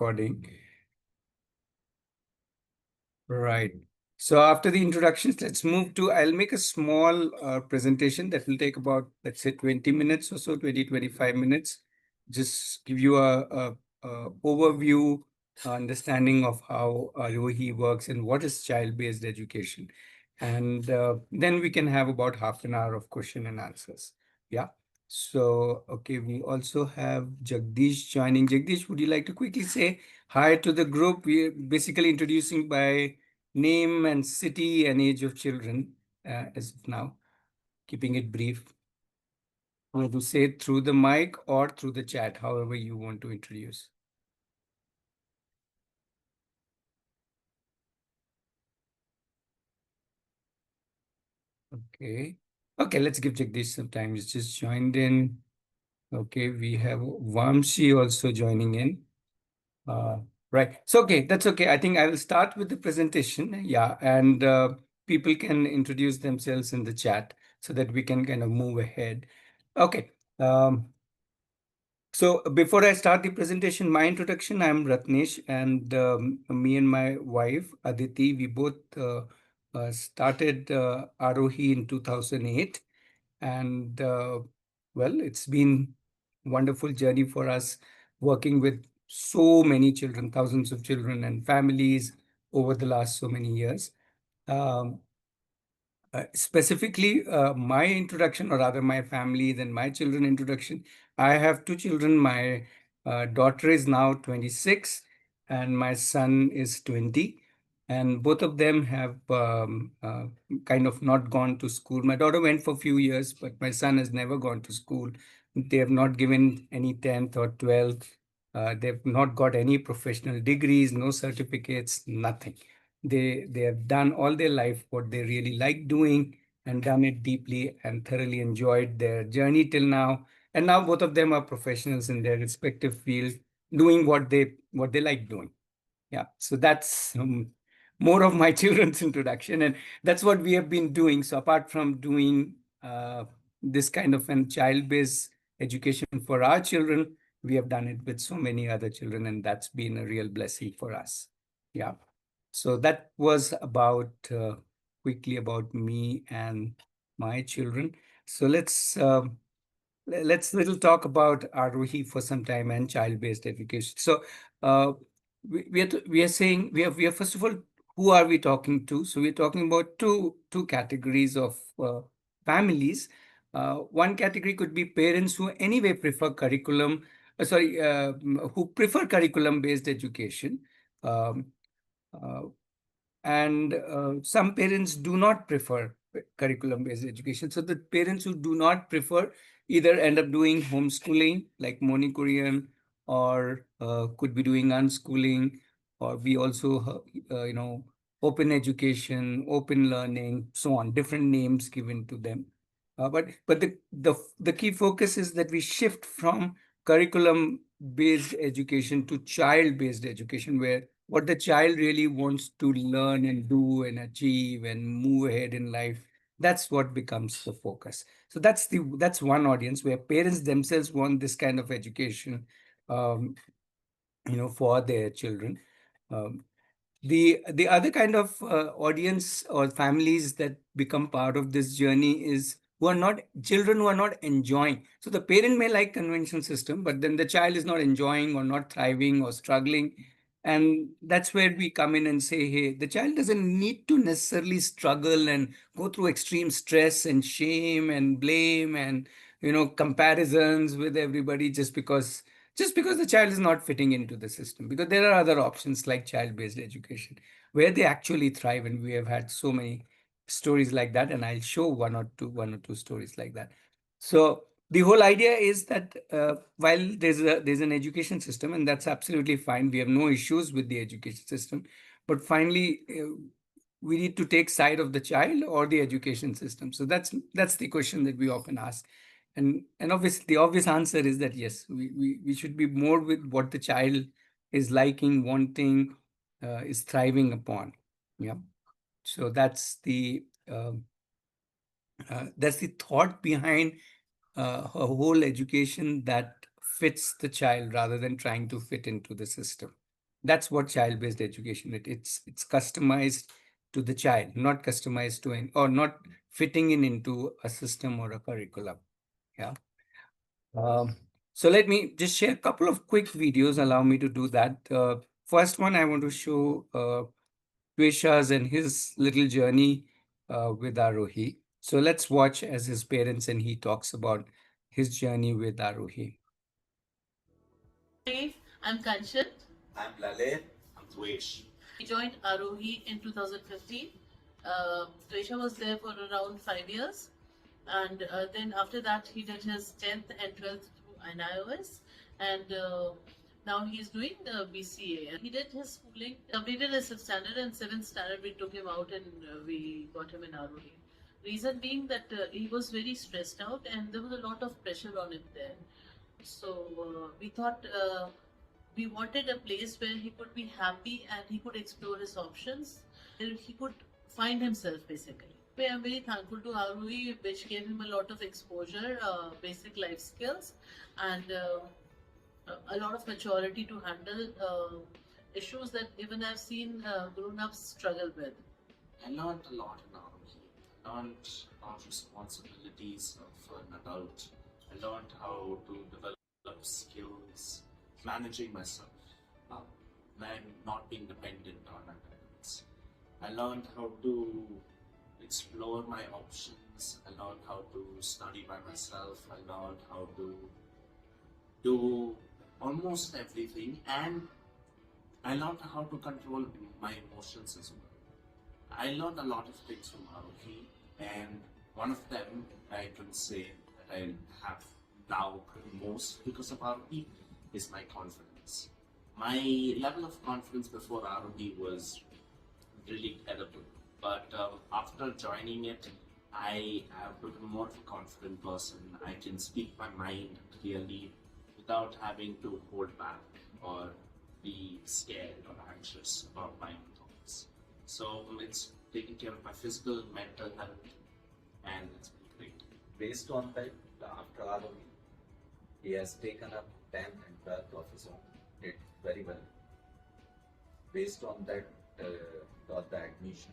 recording. Right. So after the introductions, let's move to, I'll make a small presentation that will take about, let's say 20 minutes or so, 25 minutes. Just give you a overview, understanding of how Aarohi works and what is child-based education. And then we can have about half an hour of question and answers. Yeah. So, okay, we also have Jagdish joining. Jagdish, would you like to quickly say hi to the group? We're basically introducing by name and city and age of children as of now, keeping it brief. You want to say it through the mic or through the chat, however you want to introduce. Okay. Okay, let's give Jagdish some time. He's just joined in. Okay, we have Vamshi also joining in. Uh, right. So, okay, that's okay. I think I will start with the presentation. Yeah, and people can introduce themselves in the chat so that we can kind of move ahead. Okay. So before I start the presentation, my introduction, I'm Ratnesh, and me and my wife, Aditi, we both started Aarohi in 2008. And well, it's been wonderful journey for us working with so many children, thousands of children and families over the last so many years. Um, Specifically, my introduction, or rather my family, then my children introduction. I have two children. My daughter is now 26 and my son is 20. And both of them have kind of not gone to school. My daughter went for a few years, but my son has never gone to school. They have not given any 10th or 12th. They've not got any professional degrees, no certificates, nothing. They have done all their life what they really like doing and done it deeply and thoroughly enjoyed their journey till now. And now both of them are professionals in their respective field, doing what they like doing. Yeah, so that's more of my children's introduction, and that's what we have been doing. So apart from doing this kind of an child-based education for our children, we have done it with so many other children, and that's been a real blessing for us. Yeah. So that was about quickly about me and my children. So let's little talk about Aarohi for some time and child-based education. So uh, we are saying we are first of all, who are we talking to? So we're talking about two categories of families. One category could be parents who anyway prefer curriculum, who prefer curriculum-based education. Um, uh, and some parents do not prefer curriculum-based education. So the parents who do not prefer either end up doing homeschooling like Moni Korean, or could be doing unschooling, or we also, open education, open learning, so on, different names given to them. But the key focus is that we shift from curriculum-based education to child-based education, where what the child really wants to learn and do and achieve and move ahead in life, that's what becomes the focus. So that's one audience where parents themselves want this kind of education, um, for their children. Um, the other kind of audience or families that become part of this journey is who are not children, who are not enjoying. So the parent may like conventional system, but then the child is not enjoying or not thriving or struggling. And that's where we come in and say, hey, the child doesn't need to necessarily struggle and go through extreme stress and shame and blame and comparisons with everybody just because the child is not fitting into the system, because there are other options like child-based education where they actually thrive, and we have had so many stories like that, and I'll show one or two stories like that. So the whole idea is that while there's an education system, and that's absolutely fine, we have no issues with the education system, but finally we need to take side of the child or the education system. So that's the question that we often ask. And obviously, the obvious answer is that yes, we should be more with what the child is liking, wanting, is thriving upon. Yeah. So that's the thought behind a whole education that fits the child rather than trying to fit into the system. That's what child-based education it's customized to the child, not customized to an or not fitting in into a system or a curriculum. Yeah. Um, so let me just share a couple of quick videos. Allow me to do that. First one, I want to show Tuisha's and his little journey with Aarohi. So let's watch as his parents and he talks about his journey with Aarohi. Hey, I'm Kanchan. I'm Lalit. I'm Dwesh. We joined Aarohi in 2015. Dwesha was there for around 5 years, and then after that he did his 10th and 12th through NIOS, and now he's doing BCA. He did his schooling, completed his 6th standard, and 7th standard we took him out and we got him in Aarohi. Reason being that he was very stressed out and there was a lot of pressure on him there. So we thought we wanted a place where he could be happy and he could explore his options, where he could find himself basically. I'm very thankful to Aarohi, which gave him a lot of exposure, basic life skills, and a lot of maturity to handle issues that even I've seen grown-ups struggle with. I learned a lot in Aarohi. I learned about responsibilities of an adult. I learned how to develop skills, managing myself, and not being dependent on my parents. I learned how to explore my options. I learned how to study by myself. I learned how to do almost everything, and I learned how to control my emotions as well. I learned a lot of things from Aarohi, and one of them I can say that I have now most because of Aarohi is my confidence. My level of confidence before Aarohi was really terrible, but after joining it, I have become more of a confident person. I can speak my mind clearly without having to hold back or be scared or anxious about my own thoughts. So it's taking care of my physical, mental health, and it's been great. Based on that, after Aarohi, he has taken up 10th and 12th of his own, did very well. Based on that, got the admission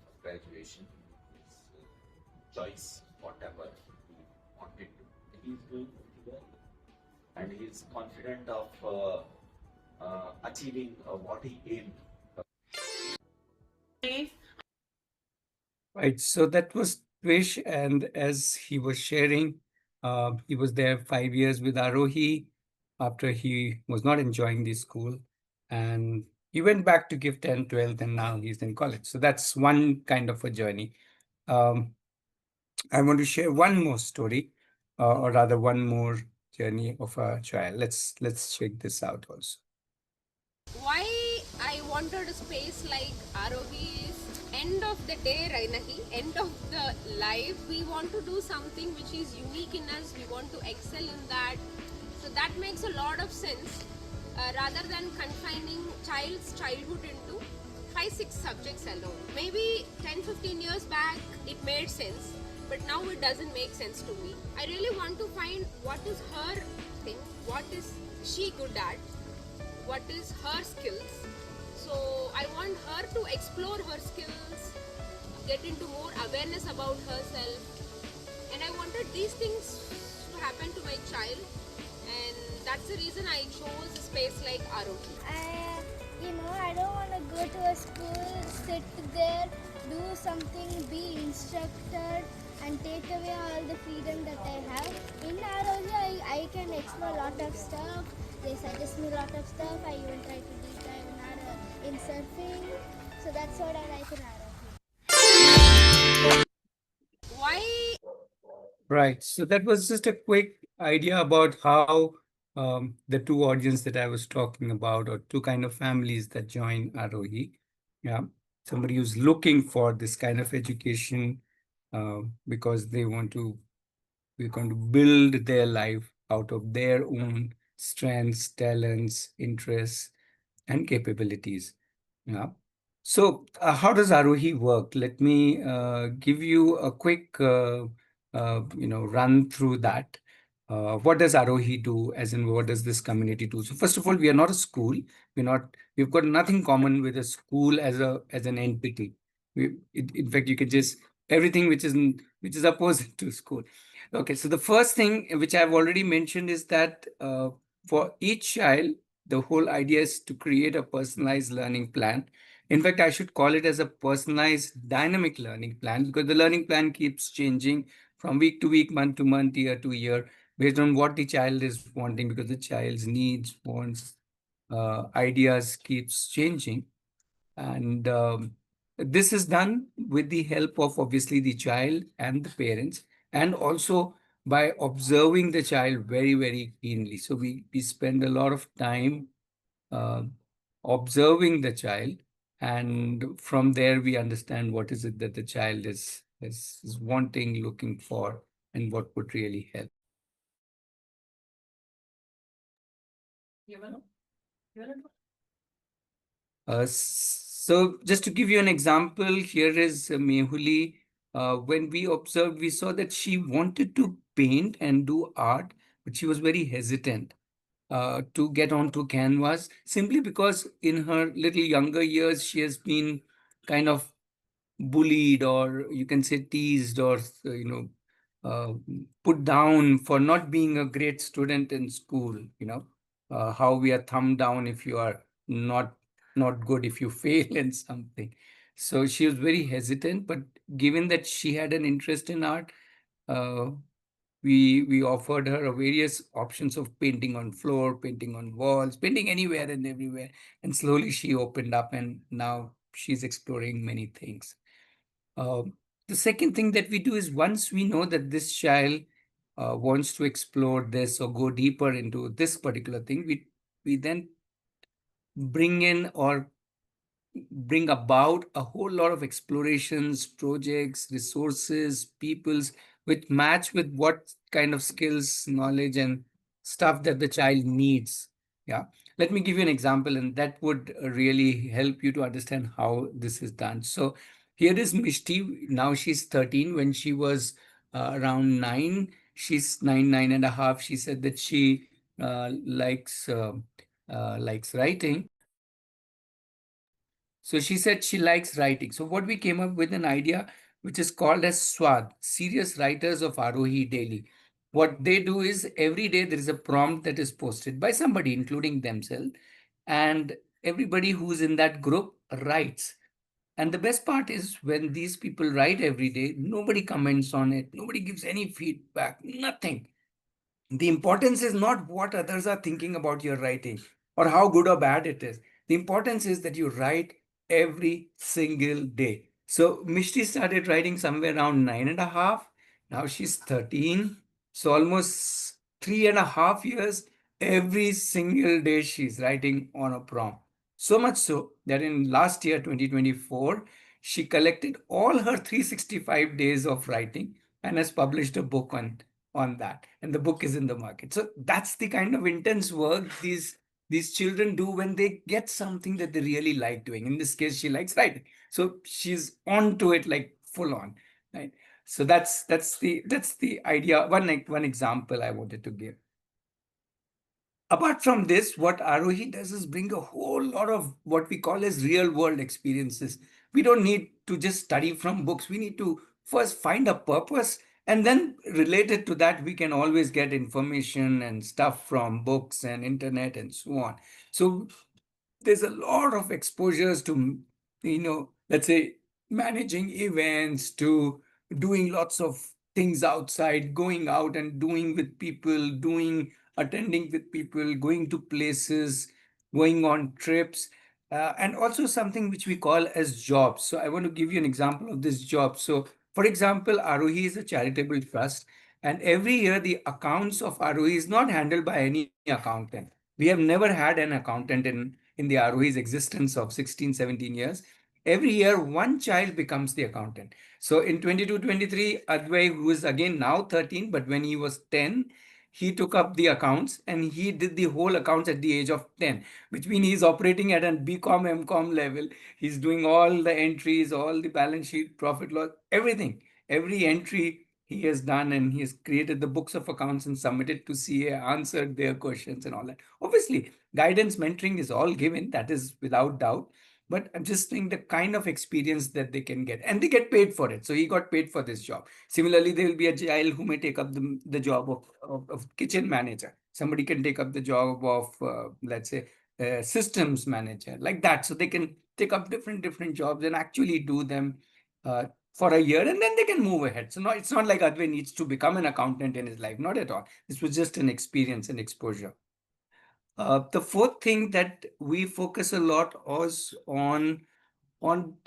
for graduation, his choice, whatever he wanted to. He's doing pretty well, and he's confident of achieving what he aimed. Right. So that was Twish, and as he was sharing, he was there 5 years with Aarohi after he was not enjoying the school, and he went back to give 10, 12, and now he's in college. So that's one kind of a journey. Um, I want to share one more story, or rather, one more journey of a child. Let's check this out also. Why I wanted a space like Aarohi is end of the day, Rainahi, end of the life, we want to do something which is unique in us, we want to excel in that. So that makes a lot of sense rather than confining child's childhood into 5-6 subjects alone. Maybe 10-15 years back it made sense, but now it doesn't make sense to me. I really want to find what is her thing, what is she good at, what is her skills. So I want her to explore her skills, get into more awareness about herself, and I wanted these things to happen to my child, and that's the reason I chose a space like Aarohi. I don't want to go to a school, sit there, do something, be instructed, and take away all the freedom that I have. In Aarohi, I can explore a lot of stuff. They suggest me a lot of stuff. I even try to deep dive in surfing. So that's what I like in Aarohi. Why? Right. So that was just a quick idea about how the two audience that I was talking about, or two kind of families that join Aarohi. Yeah. Somebody who's looking for this kind of education because we're going to build their life out of their own strengths, talents, interests, and capabilities. Yeah. So how does Aarohi work? Let me give you a quick run through that. what does Aarohi do, as in what does this community do? So first of all, we are not a school. We're not. We've got nothing common with a school as an entity. In fact, you could just everything which is opposite to school. Okay, so the first thing which I've already mentioned is that for each child, the whole idea is to create a personalized learning plan. In fact, I should call it as a personalized dynamic learning plan, because the learning plan keeps changing from week to week, month to month, year to year, based on what the child is wanting, because the child's needs, wants, ideas keeps changing. And this is done with the help of obviously the child and the parents, and also by observing the child very, very keenly. So we spend a lot of time uh, observing the child, and from there we understand what is it that the child is wanting, looking for, and what would really help. So just to give you an example, here is Mehuli. When we observed, we saw that she wanted to paint and do art, but she was very hesitant to get onto canvas, simply because in her little younger years, she has been kind of bullied, or you can say teased, or uh, put down for not being a great student in school. How we are thumbed down if you are not good, if you fail in something. So she was very hesitant, but given that she had an interest in art, uh, we offered her various options of painting on floor, painting on walls, painting anywhere and everywhere. And slowly she opened up, and now she's exploring many things. The second thing that we do is, once we know that this child wants to explore this or go deeper into this particular thing, we then bring in or bring about a whole lot of explorations, projects, resources, peoples, which match with what kind of skills, knowledge, and stuff that the child needs. Yeah. Let me give you an example, and that would really help you to understand how this is done. So here is Mishti. Now she's 13. When she was around 9, she's 9.5. She said that she likes writing. So she said she likes writing. So what we came up with an idea which is called as SWAD, Serious Writers of Aarohi Daily. What they do is every day there is a prompt that is posted by somebody, including themselves, and everybody who's in that group writes. And the best part is, when these people write every day, nobody comments on it, nobody gives any feedback, nothing. The importance is not what others are thinking about your writing or how good or bad it is. The importance is that you write every single day. So Mishti started writing somewhere around 9.5. Now she's 13. So almost 3.5 years. Every single day she's writing on a prompt. So much so that in last year, 2024, she collected all her 365 days of writing and has published a book on that, and the book is in the market. So that's the kind of intense work these children do when they get something that they really like doing. In this case, she likes writing, so she's on to it, like full on, right? So that's the idea. One example I wanted to give. Apart from this, what Aarohi does is bring a whole lot of what we call as real world experiences. We don't need to just study from books. We need to first find a purpose, and then related to that, we can always get information and stuff from books and internet and so on. So there's a lot of exposures to, let's say, managing events, to doing lots of things outside, going out and doing with people, attending with people, going to places, going on trips, and also something which we call as jobs. So I want to give you an example of this job. So for example, Aarohi is a charitable trust, and every year the accounts of Aarohi is not handled by any accountant. We have never had an accountant in the Aarohi's existence of 16, 17 years. Every year, one child becomes the accountant. So in 22-23, Advai, who is again now 13, but when he was 10, he took up the accounts and he did the whole accounts at the age of 10, which means he's operating at an BCom, MCom level. He's doing all the entries, all the balance sheet, profit loss, everything. Every entry he has done, and he has created the books of accounts and submitted to CA, answered their questions and all that. Obviously, guidance, mentoring is all given, that is without doubt. But I'm just saying the kind of experience that they can get, and they get paid for it. So he got paid for this job. Similarly, there will be a child who may take up the job of kitchen manager. Somebody can take up the job of, let's say, systems manager, like that. So they can take up different jobs and actually do them uh, for a year, and then they can move ahead. So no, it's not like Advait needs to become an accountant in his life. Not at all. This was just an experience and exposure. The fourth thing that we focus a lot was on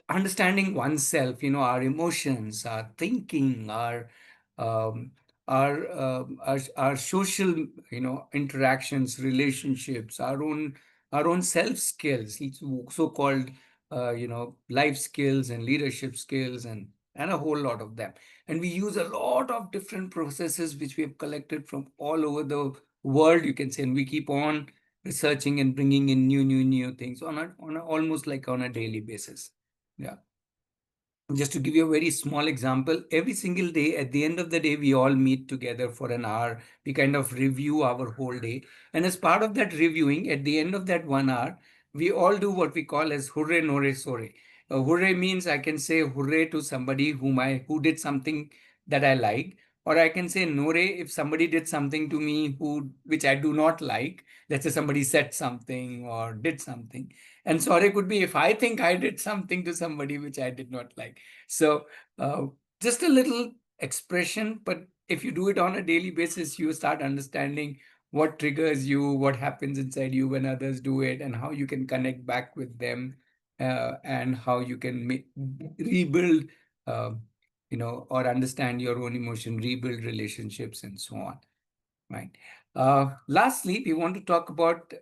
understanding oneself, our emotions, our thinking, um, our social, interactions, relationships, our own self skills, so called, life skills and leadership skills, and a whole lot of them. And we use a lot of different processes which we have collected from all over the world, you can say, and we keep on researching and bringing in new things on a almost like on a daily basis. Yeah. Just to give you a very small example, every single day, at the end of the day, we all meet together for an hour. We kind of review our whole day. And as part of that reviewing, at the end of that 1 hour, we all do what we call as hooray, nore, sore. Hooray means I can say hooray to somebody who did something that I like, or I can say nore if somebody did something to me which I do not like. Let's say somebody said something or did something. And sorry could be if I think I did something to somebody which I did not like. So just a little expression, but if you do it on a daily basis, you start understanding what triggers you, what happens inside you when others do it, and how you can connect back with them, and how you can rebuild, uh, or understand your own emotion, rebuild relationships, and so on. Right. Lastly, we want to talk about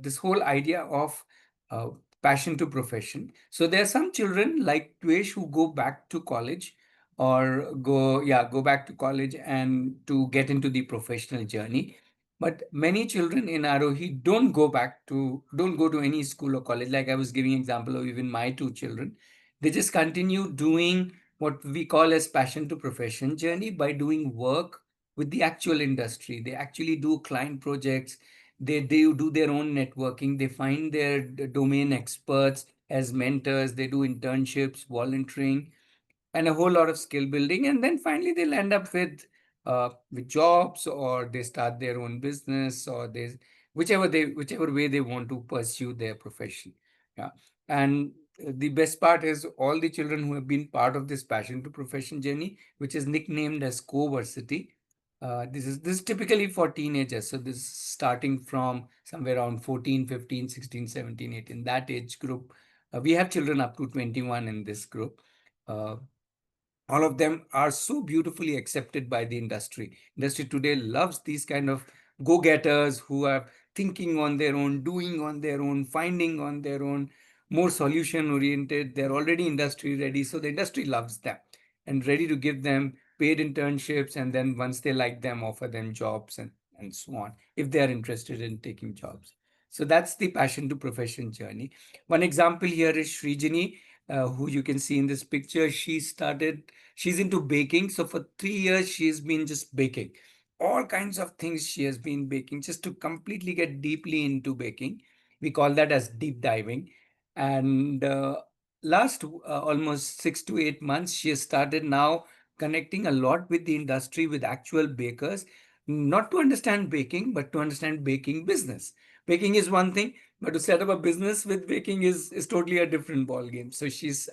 this whole idea of uh, passion to profession. So there are some children like Tvesh who go back to college or go back to college and to get into the professional journey. But many children in Aarohi don't go to any school or college. Like I was giving example of even my two children. They just continue doing what we call as passion to profession journey by doing work with the actual industry. They actually do client projects. They do their own networking. They find their domain experts as mentors. They do internships, volunteering, and a whole lot of skill building. And then finally they'll end up with jobs, or they start their own business, or whichever way they want to pursue their profession. Yeah. And the best part is all the children who have been part of this passion to profession journey, which is nicknamed as co-versity. This is typically for teenagers. So this is starting from somewhere around 14, 15, 16, 17, 18, that age group. We have children up to 21 in this group. Uh, all of them are so beautifully accepted by the industry. Industry today loves these kind of go-getters who are thinking on their own, doing on their own, finding on their own, more solution oriented. They're already industry ready, so the industry loves them and ready to give them paid internships, and then once they like them, offer them jobs, and so on, if they are interested in taking jobs. So that's the passion to profession journey. One example here is Srijini, who you can see in this picture. She's into baking. So for 3 years, she's been just baking. All kinds of things she has been baking just to completely get deeply into baking. We call that as deep diving. And last almost 6 to 8 months, she has started now connecting a lot with the industry, with actual bakers, not to understand baking, but to understand baking business. Baking is one thing, but to set up a business with baking is totally a different ball game. So she's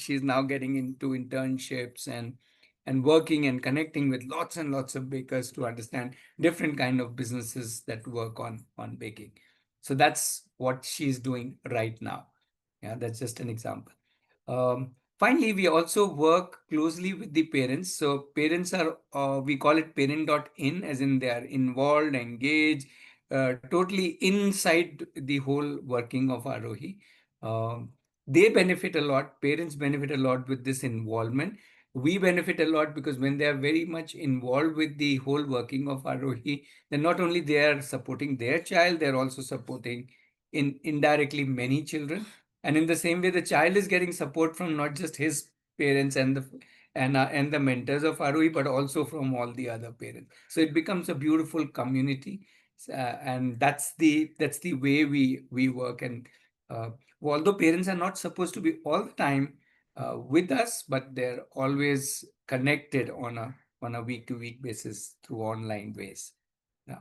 now getting into internships and working and connecting with lots and lots of bakers to understand different kind of businesses that work on baking. So that's what she's doing right now. Yeah, that's just an example. Finally, we also work closely with the parents. So parents are, we call it parent.in, as in they are involved, engaged, totally inside the whole working of Aarohi. Um, they benefit a lot. Parents benefit a lot with this involvement. We benefit a lot because when they are very much involved with the whole working of Aarohi, then not only they are supporting their child, they're also supporting indirectly many children. And in the same way, the child is getting support from not just his parents and the mentors of Aarohi, but also from all the other parents. So it becomes a beautiful community, and that's the way we work. And uh, although parents are not supposed to be all the time with us, but they're always connected on a week-to-week basis through online ways. Yeah.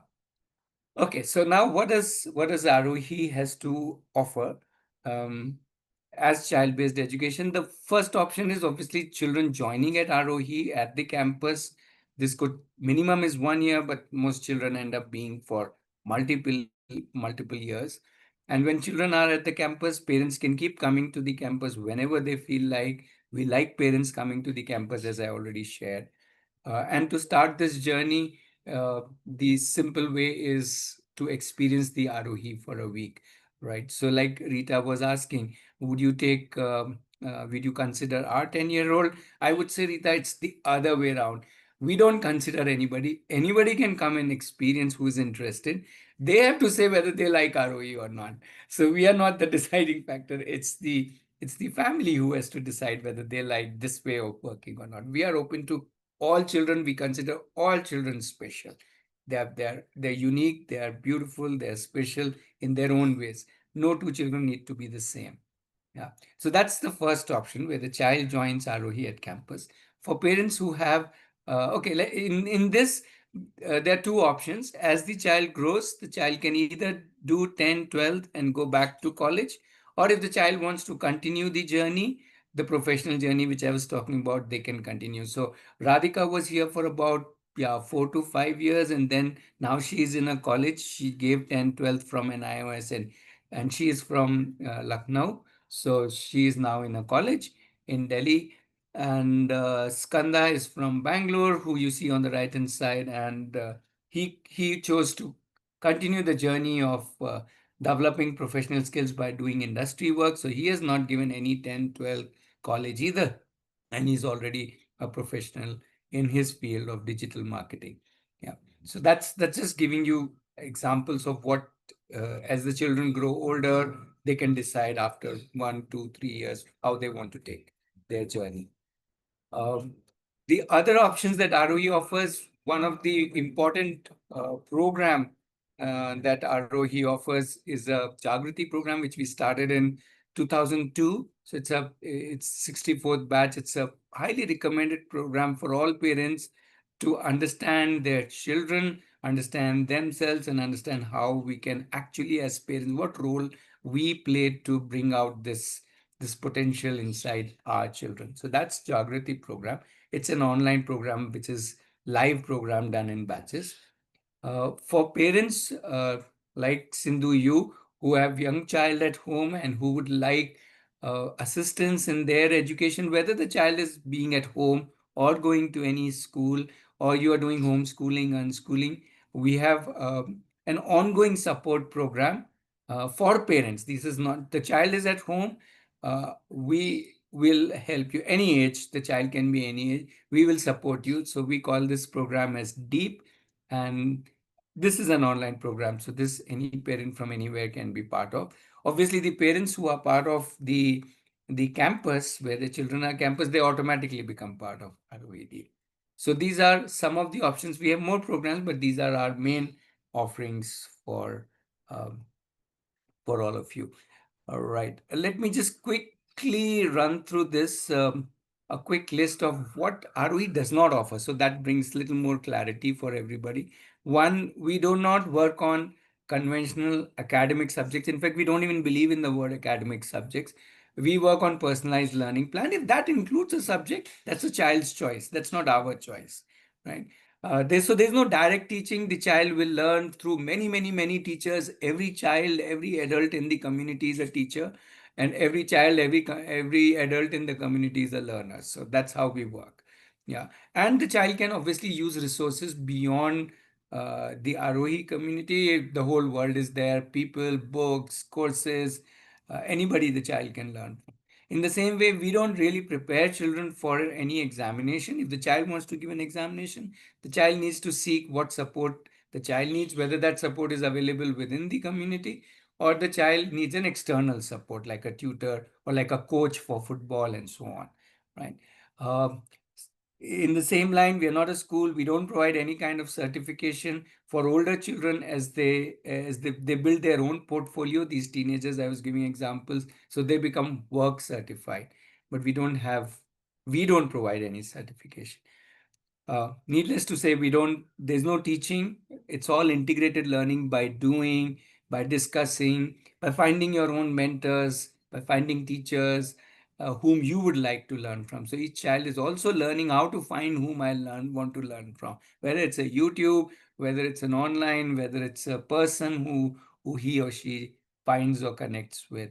Okay, so now what does Aarohi has to offer um, as child-based education? The first option is obviously children joining at Aarohi at the campus. This could minimum is 1 year, but most children end up being for multiple years. And when children are at the campus, parents can keep coming to the campus whenever they feel like. We like parents coming to the campus, as I already shared. And to start this journey, the simple way is to experience the Aarohi for a week, right? So, like Rita was asking, would you consider our 10-year-old? I would say, Rita, it's the other way around. We don't consider anybody. Anybody can come and experience who is interested. They have to say whether they like Aarohi or not. So we are not the deciding factor. It's the family who has to decide whether they like this way of working or not. We are open to all children. We consider all children special. They're unique, they are beautiful, they're special in their own ways. No two children need to be the same. Yeah. So that's the first option where the child joins Aarohi at campus. For parents who have, okay, in this, there are two options. As the child grows, the child can either do 10, 12 and go back to college, or if the child wants to continue the journey, the professional journey, which I was talking about, they can continue. So Radhika was here for about 4 to 5 years, and then now she is in a college. She gave 10, 12 from NIOS, and she is from Lucknow. So she is now in a college in Delhi. And Skanda is from Bangalore, who you see on the right hand side. And he chose to continue the journey of developing professional skills by doing industry work. So he has not given any 10, 12 college either. And he's already a professional in his field of digital marketing. Yeah. So that's just giving you examples of what as the children grow older, they can decide after 1, 2, 3 years how they want to take their journey. Um, the other options that Aarohi offers, one of the important program that Aarohi offers is a Jagrati program, which we started in 2002. So it's 64th batch. It's a highly recommended program for all parents to understand their children, understand themselves, and understand how we can actually, as parents, what role we play to bring out this potential inside our children. So that's Jagrati program. It's an online program which is live program done in batches. For parents like Sindhu, you who have young child at home and who would like assistance in their education, whether the child is being at home or going to any school, or you are doing homeschooling, unschooling, we have an ongoing support program for parents. This is not the child is at home. We will help you any age. The child can be any age. We will support you. So we call this program as Deep, and this is an online program, so this any parent from anywhere can be part of. Obviously, the parents who are part of the campus where the children are campus, they automatically become part of ROAD. So these are some of the options. We have more programs, but these are our main offerings um, for all of you. All right. Let me just quickly run through this, a quick list of what ROE does not offer. So that brings little more clarity for everybody. One, we do not work on conventional academic subjects. In fact, we don't even believe in the word academic subjects. We work on personalized learning plan. If that includes a subject, that's a child's choice. That's not our choice, right? There's no direct teaching. The child will learn through many teachers. Every child, every adult in the community is a teacher, and every child, every adult in the community is a learner. So that's how we work. Yeah, and the child can obviously use resources beyond the Aarohi community. The whole world is there. People, books, courses, anybody the child can learn from. In the same way, we don't really prepare children for any examination. If the child wants to give an examination, the child needs to seek what support the child needs, whether that support is available within the community or the child needs an external support like a tutor or like a coach for football and so on, right? Um, In the same line, we are not a school. We don't provide any kind of certification for older children as they build their own portfolio. These teenagers, I was giving examples, so they become work certified. But we don't provide any certification. Needless to say, there's no teaching. It's all integrated learning by doing, by discussing, by finding your own mentors, by finding teachers whom you would like to learn from. So each child is also learning how to find whom want to learn from, whether it's a YouTube, whether it's an online, whether it's a person who he or she finds or connects with.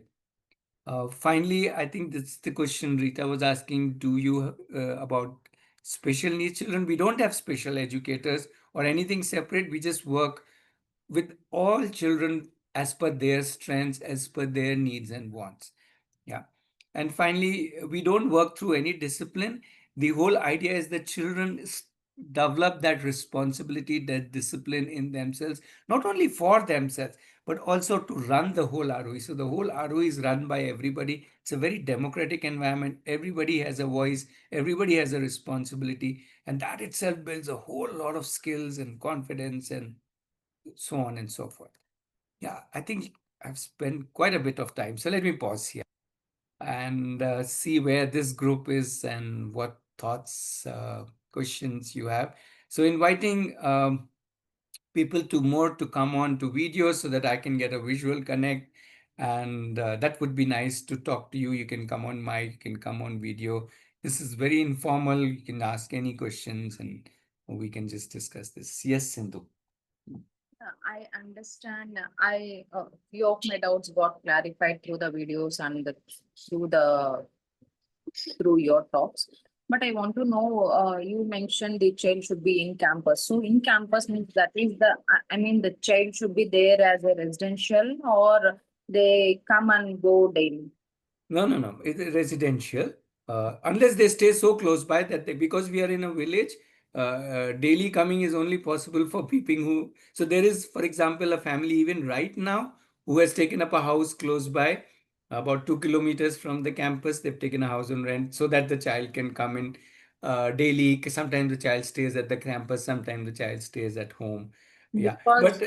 Finally, I think that's the question Rita was asking. Do you about special needs children? We don't have special educators or anything separate. We just work with all children as per their strengths, as per their needs and wants. Yeah. And finally, we don't work through any discipline. The whole idea is that develop that responsibility, that discipline in themselves, not only for themselves, but also to run the whole ROE. So the whole ROE is run by everybody. It's a very democratic environment. Everybody has a voice, everybody has a responsibility. And that itself builds a whole lot of skills and confidence and so on and so forth. Yeah, I think I've spent quite a bit of time. So let me pause here and see where this group is and what thoughts, questions you have. So inviting people to come on to videos so that I can get a visual connect. And that would be nice to talk to you. You can come on mic, you can come on video. This is very informal. You can ask any questions and we can just discuss this. Yes, Sindhu. I understand. I few of my doubts got clarified through the videos and through the through your talks. But I want to know. You mentioned the child should be in campus. So in campus means that is I mean, the child should be there as a residential, or they come and go daily. No, no, no. It's residential. Unless they stay so close by that because we are in a village, daily coming is only possible for people who. So there is, for example, a family even right now who has taken up a house close by, about 2 kilometers from the campus. They've taken a house on rent so that the child can come in daily. Sometimes the child stays at the campus, sometimes the child stays at home. Yeah, Because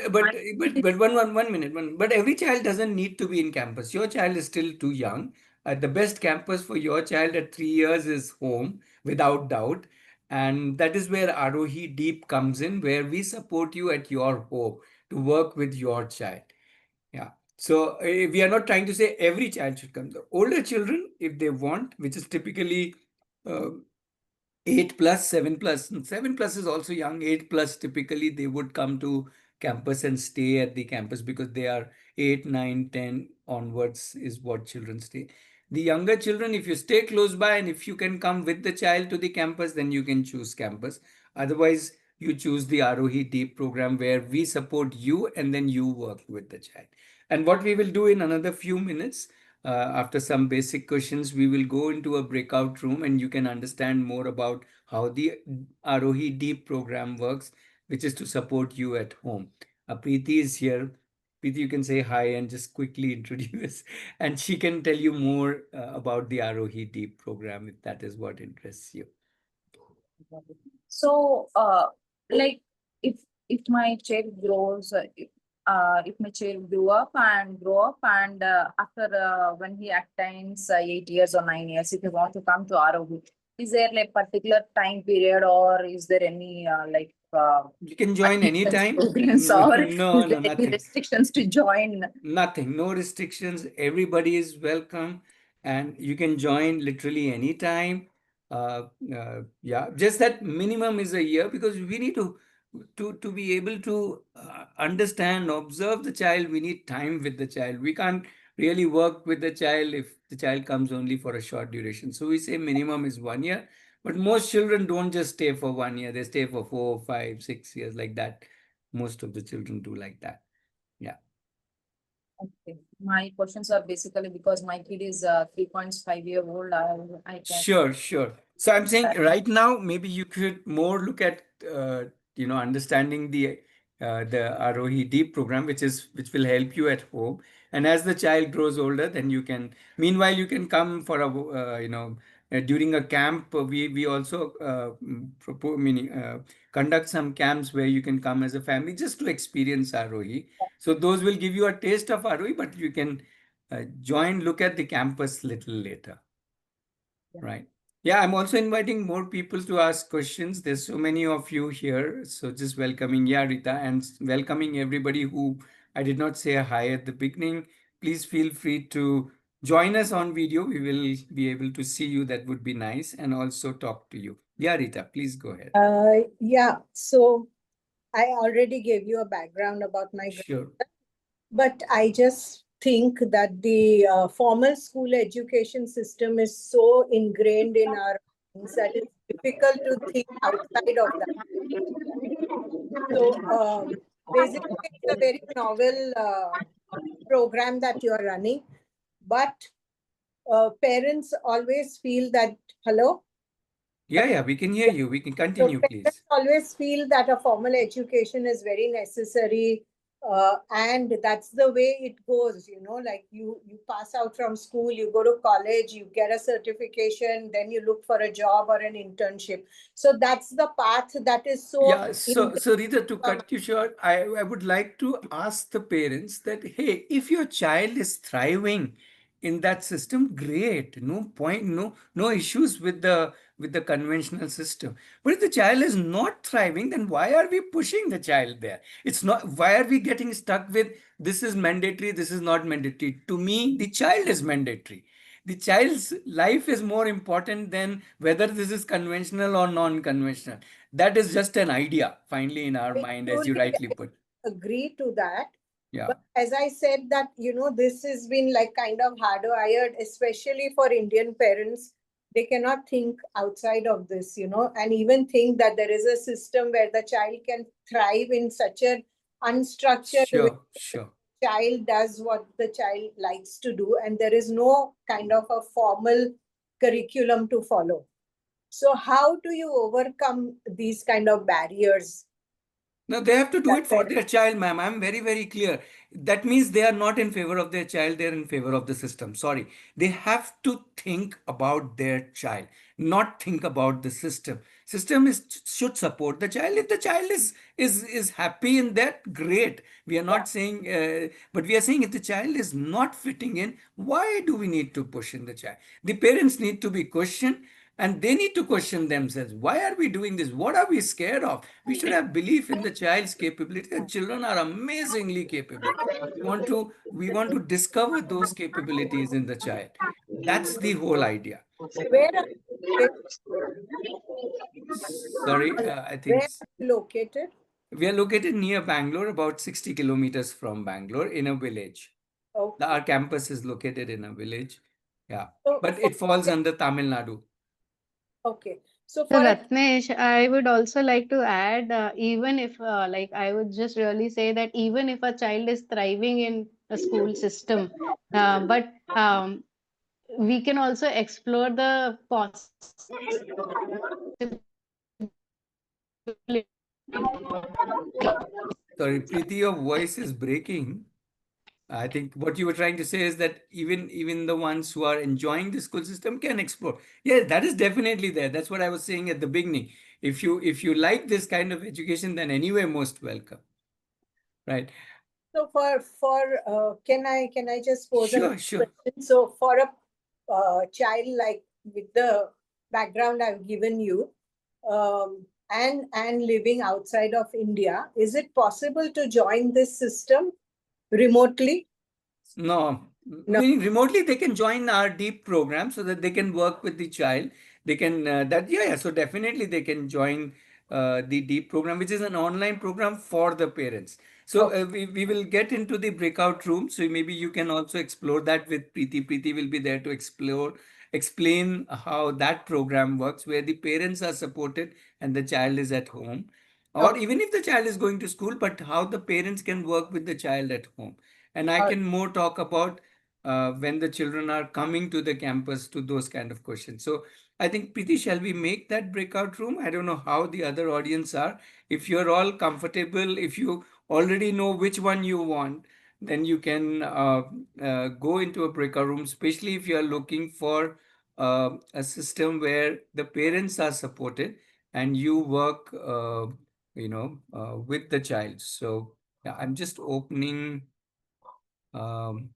but one minute, but every child doesn't need to be in campus. Your child is still too young. The best campus for your child at 3 years is home, without doubt. And that is where Aarohi Deep comes in, where we support you at your home to work with your child. Yeah. So we are not trying to say every child should come. The older children, if they want, which is typically uh, 8 plus, 7 plus. 7 plus is also young. 8 plus, typically, they would come to campus and stay at the campus because they are 8, 9, 10 onwards is what children stay. The younger children, if you stay close by and if you can come with the child to the campus, then you can choose campus. Otherwise, you choose the Aarohi Deep program where we support you and then you work with the child. And what we will do in another few minutes, after some basic questions, we will go into a breakout room and you can understand more about how the Aarohi Deep program works, which is to support you at home. Preeti is here. Preeti, you can say hi and just quickly introduce, and she can tell you more about the Aarohi Deep program if that is what interests you. so, like if my child grows, if my child grow up and after when he attains 8 years or 9 years, if he want to come to ROV, is there like particular time period or is there any You can join anytime. programs or No, is there no, any nothing. restrictions to join? Nothing, no restrictions. Everybody is welcome, and you can join literally anytime. Yeah, just that minimum is a year because we need to be able to understand, observe the child. We need time with the child. We can't really work with the child if the child comes only for a short duration. So we say minimum is 1 year, but most children don't just stay for 1 year. They stay for 4, 5, 6 years like that. Most of the children do like that. Yeah. Okay. My questions are basically because my kid is 3.5 year old. I can. Sure, sure. So I'm saying right now, maybe you could more look at understanding the Aarohi Deep program, which will help you at home. And as the child grows older, then you can. Meanwhile, you can come for a During a camp, we also meaning conduct some camps where you can come as a family just to experience Aarohi. So those will give you a taste of Aarohi, but you can look at the campus little later. Right. Yeah, I'm also inviting more people to ask questions. There's so many of you here. So just welcoming, yeah, Rita, and welcoming everybody who I did not say hi at the beginning. Please feel free to join us on video. We will be able to see you. That would be nice. And also talk to you. Yeah, Rita, please go ahead. Yeah, so I already gave you a background about my Sure. but I just think that the formal school education system is so ingrained in our minds that it's difficult to think outside of that. So basically, it's a very novel program that you are running, but parents always feel that, hello? Yeah, we can hear you. We can continue, So please. parents always feel that a formal education is very necessary, and that's the way it goes. Like you pass out from school, you go to college, you get a certification, then you look for a job or an internship. So that's the path that is so Yeah, so Rita, to cut you short, I would like to ask the parents that, hey, if your child is thriving in that system, great. No point, no issues with the conventional system. But if the child is not thriving, then why are we pushing the child there? It's not, why are we getting stuck with this is mandatory, this is not mandatory? To me, the child is mandatory. The child's life is more important than whether this is conventional or non-conventional. That is just an idea, finally, in our I mind, as you totally rightly put. agree to that. Yeah. But as I said that, this has been like kind of hardwired, especially for Indian parents. They cannot think outside of this, and even think that there is a system where the child can thrive in such an unstructured way. Sure, sure. Child does what the child likes to do, and there is no kind of a formal curriculum to follow. So how do you overcome these kind of barriers? No, they have to do That it for their child, ma'am. I'm very, very clear. That means they are not in favor of their child, they're in favor of the system. Sorry. They have to think about their child, not think about the system. System is should support the child. If the child is happy in that, great. We are not saying, but we are saying if the child is not fitting in, why do we need to push in the child? The parents need to be questioned. And they need to question themselves. Why are we doing this? What are we scared of? We should have belief in the child's capability. And children are amazingly capable. We want to discover those capabilities in the child. That's the whole idea. where are you Sorry, I where think are you located? we are located near Bangalore, about 60 kilometers from Bangalore, in a village. Okay. Our campus is located in a village. Yeah. So But it falls under Tamil Nadu. okay. So So for a Ratnesh, I would also like to add, even if, like, I would just really say that even if a child is thriving in a school system, but we can also explore the possibility. Sorry, Preeti, your voice is breaking. I think what you were trying to say is that even the ones who are enjoying the school system can explore. Yeah, that is definitely there. That's what I was saying at the beginning. If you like this kind of education, then anyway, most welcome. Right. so for can I just pose another Sure, sure. question? So for a child like with the background I've given you, and living outside of India, is it possible to join this system remotely? No, No. meaning remotely they can join our deep program so that they can work with the child. They can yeah. So definitely they can join the deep program, which is an online program for the parents. So Okay. we will get into the breakout room. So maybe you can also explore that with Preeti. Preeti will be there to explain how that program works, where the parents are supported and the child is at home. Or Okay. even if the child is going to school, but how the parents can work with the child at home. And I All can more talk about when the children are coming to the campus to those kind of questions. So I think, Preeti, shall we make that breakout room? I don't know how the other audience are. If you're all comfortable, if you already know which one you want, then you can go into a breakout room, especially if you are looking for a system where the parents are supported and you work, with the child. So yeah, I'm just opening. Um,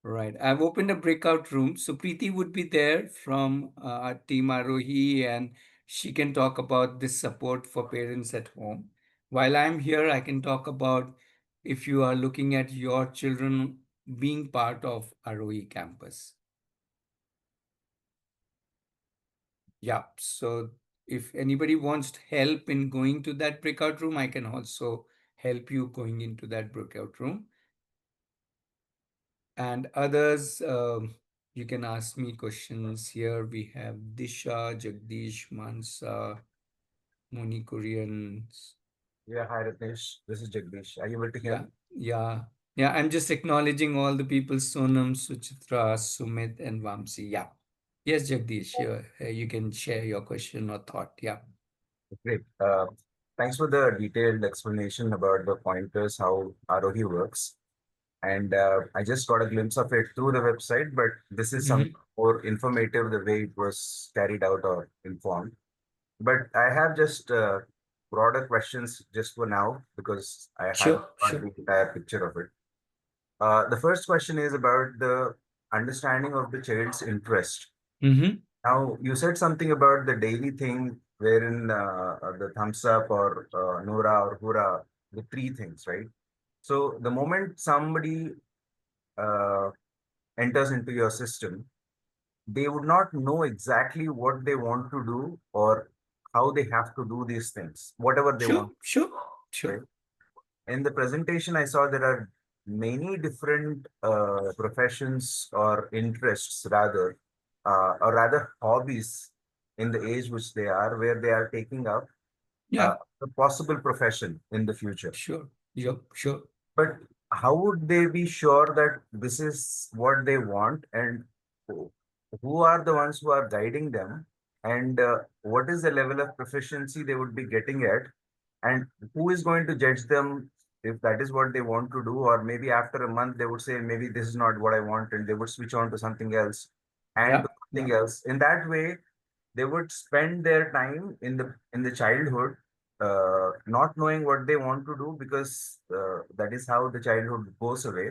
Right. I've opened a breakout room. So Preeti would be there from our team Aarohi, and she can talk about this support for parents at home. While I'm here, I can talk about if you are looking at your children being part of Aarohi campus. Yeah. So if anybody wants help in going to that breakout room, I can also help you going into that breakout room. And others, you can ask me questions here. We have Disha, Jagdish, Mansa, Moni Korean. Yeah, hi Ratnesh. This is Jagdish. Are you able to hear Yeah, me? yeah, yeah. I'm just acknowledging all the people: Sonam, Suchitra, Sumit, and Vamsi. Yeah. Yes, Jagdish, you can share your question or thought. Yeah. Great. Thanks for the detailed explanation about the pointers, how Aarohi works. And I just got a glimpse of it through the website, but this is some Mhm. more informative the way it was carried out or informed. But I have just broader questions just for now because I haven't Sure, got sure. the entire picture of it. The first question is about the understanding of the child's interest. Mm-hmm. Now, you said something about the daily thing wherein the thumbs up or Nora or Hura, the three things, right? So the moment somebody uh, enters into your system, they would not know exactly what they want to do or how they have to do these things, whatever they Sure, want, sure, right? sure. In the presentation, I saw there are many different professions or interests, or rather hobbies in the age which they are, where they are taking up Yeah, a possible profession in the future. sure. Yeah, sure. But how would they be sure that this is what they want, and who who are the ones who are guiding them, and what is the level of proficiency they would be getting at, and who is going to judge them if that is what they want to do, or maybe after a month they would say maybe this is not what I want, and they would switch on to something else and Yeah, to yeah. something else. In that way, they would spend their time in the childhood not knowing what they want to do because that is how the childhood goes away.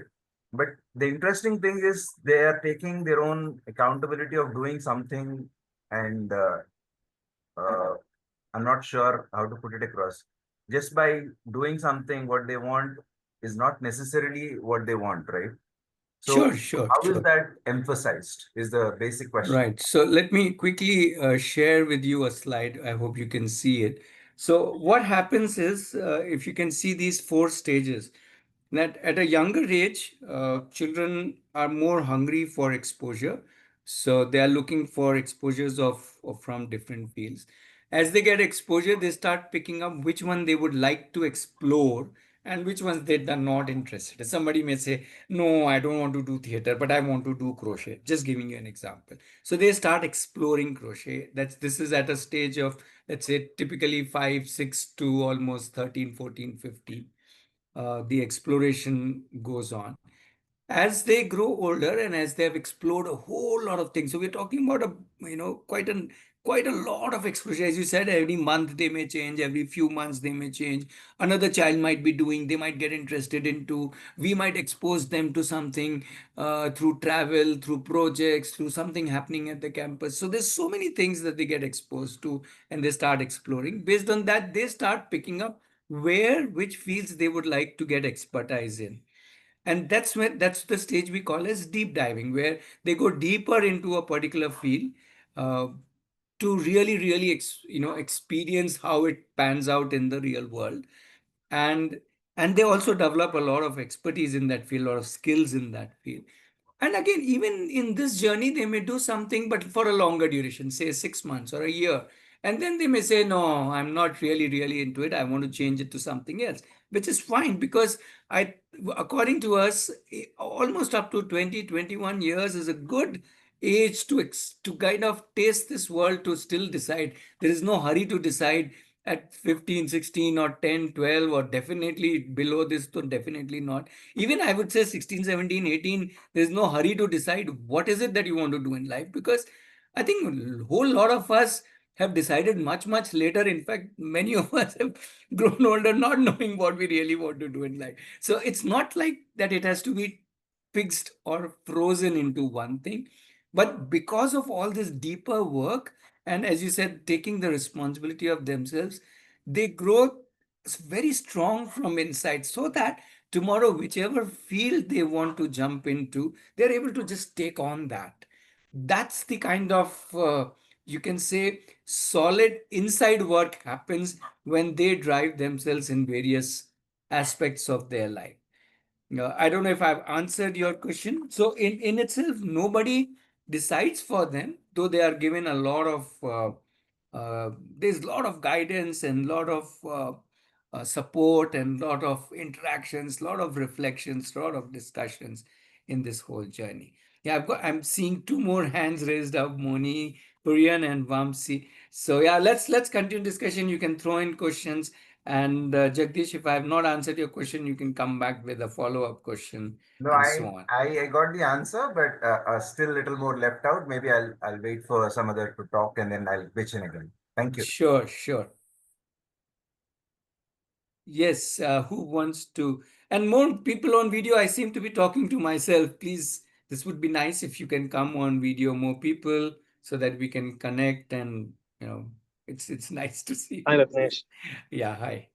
But the interesting thing is they are taking their own accountability of doing something, and uh, I'm not sure how to put it across. Just by doing something, what they want is not necessarily what they want, right? Sure, So sure, how is sure. that emphasized is the basic question. Right. So let me quickly share with you a slide. I hope you can see it. So what happens is, if you can see these four stages, that at a younger age, children are more hungry for exposure. So they are looking for exposures of from different fields. As they get exposure, they start picking up which one they would like to explore and which ones they are not interested. Somebody may say, no, I don't want to do theater, but I want to do crochet. Just giving you an example. So they start exploring crochet. This is at a stage of, let's say, typically 5, 6 to almost 13, 14, 15. The exploration goes on as they grow older and as they have explored a whole lot of things. So we're talking about quite a lot of exposure. As you said, every month they may change, every few months they may change. Another child might be doing, they might get interested into, we might expose them to something through travel, through projects, through something happening at the campus. So there's so many things that they get exposed to and they start exploring. Based on that, they start picking up which fields they would like to get expertise in. And that's the stage we call as deep diving, where they go deeper into a particular field uh, to really experience how it pans out in the real world. And and they also develop a lot of expertise in that field, a lot of skills in that field. And again, even in this journey, they may do something, but for a longer duration, say 6 months or a year. And then they may say, no, I'm not really into it. I want to change it to something else, which is fine because according to us, almost up to 20, 21 years is a good age to kind of taste this world, to still decide. There is no hurry to decide. at 15, 16 or 10, 12, or definitely below this, so definitely not. Even I would say 16, 17, 18, there's no hurry to decide what is it that you want to do in life, because I think a whole lot of us have decided much, much later. In fact, many of us have grown older not knowing what we really want to do in life. So it's not like that it has to be fixed or frozen into one thing. But because of all this deeper work, and as you said, taking the responsibility of themselves, they grow very strong from inside, so that tomorrow, whichever field they want to jump into, they're able to just take on that. That's the kind of, you can say, solid inside work happens when they drive themselves in various aspects of their life. I don't know if I've answered your question. So in itself, nobody decides for them, though they are given a lot of there's a lot of guidance and lot of support and lot of interactions, lot of reflections, lot of discussions in this whole journey. Yeah, I'm seeing two more hands raised up, Moni, Purian, and Vamsi. So yeah, let's continue discussion. You can throw in questions. And Jagdish, if I have not answered your question, you can come back with a follow-up question No, and so on. I got the answer, but still little more left out. Maybe I'll wait for some other to talk and then I'll pitch in again. Thank you. Sure, sure. Yes, who wants to? And more people on video, I seem to be talking to myself. Please, this would be nice if you can come on video, more people, so that we can connect and, it's nice to see Hi, you. Ratnesh. Yeah, hi.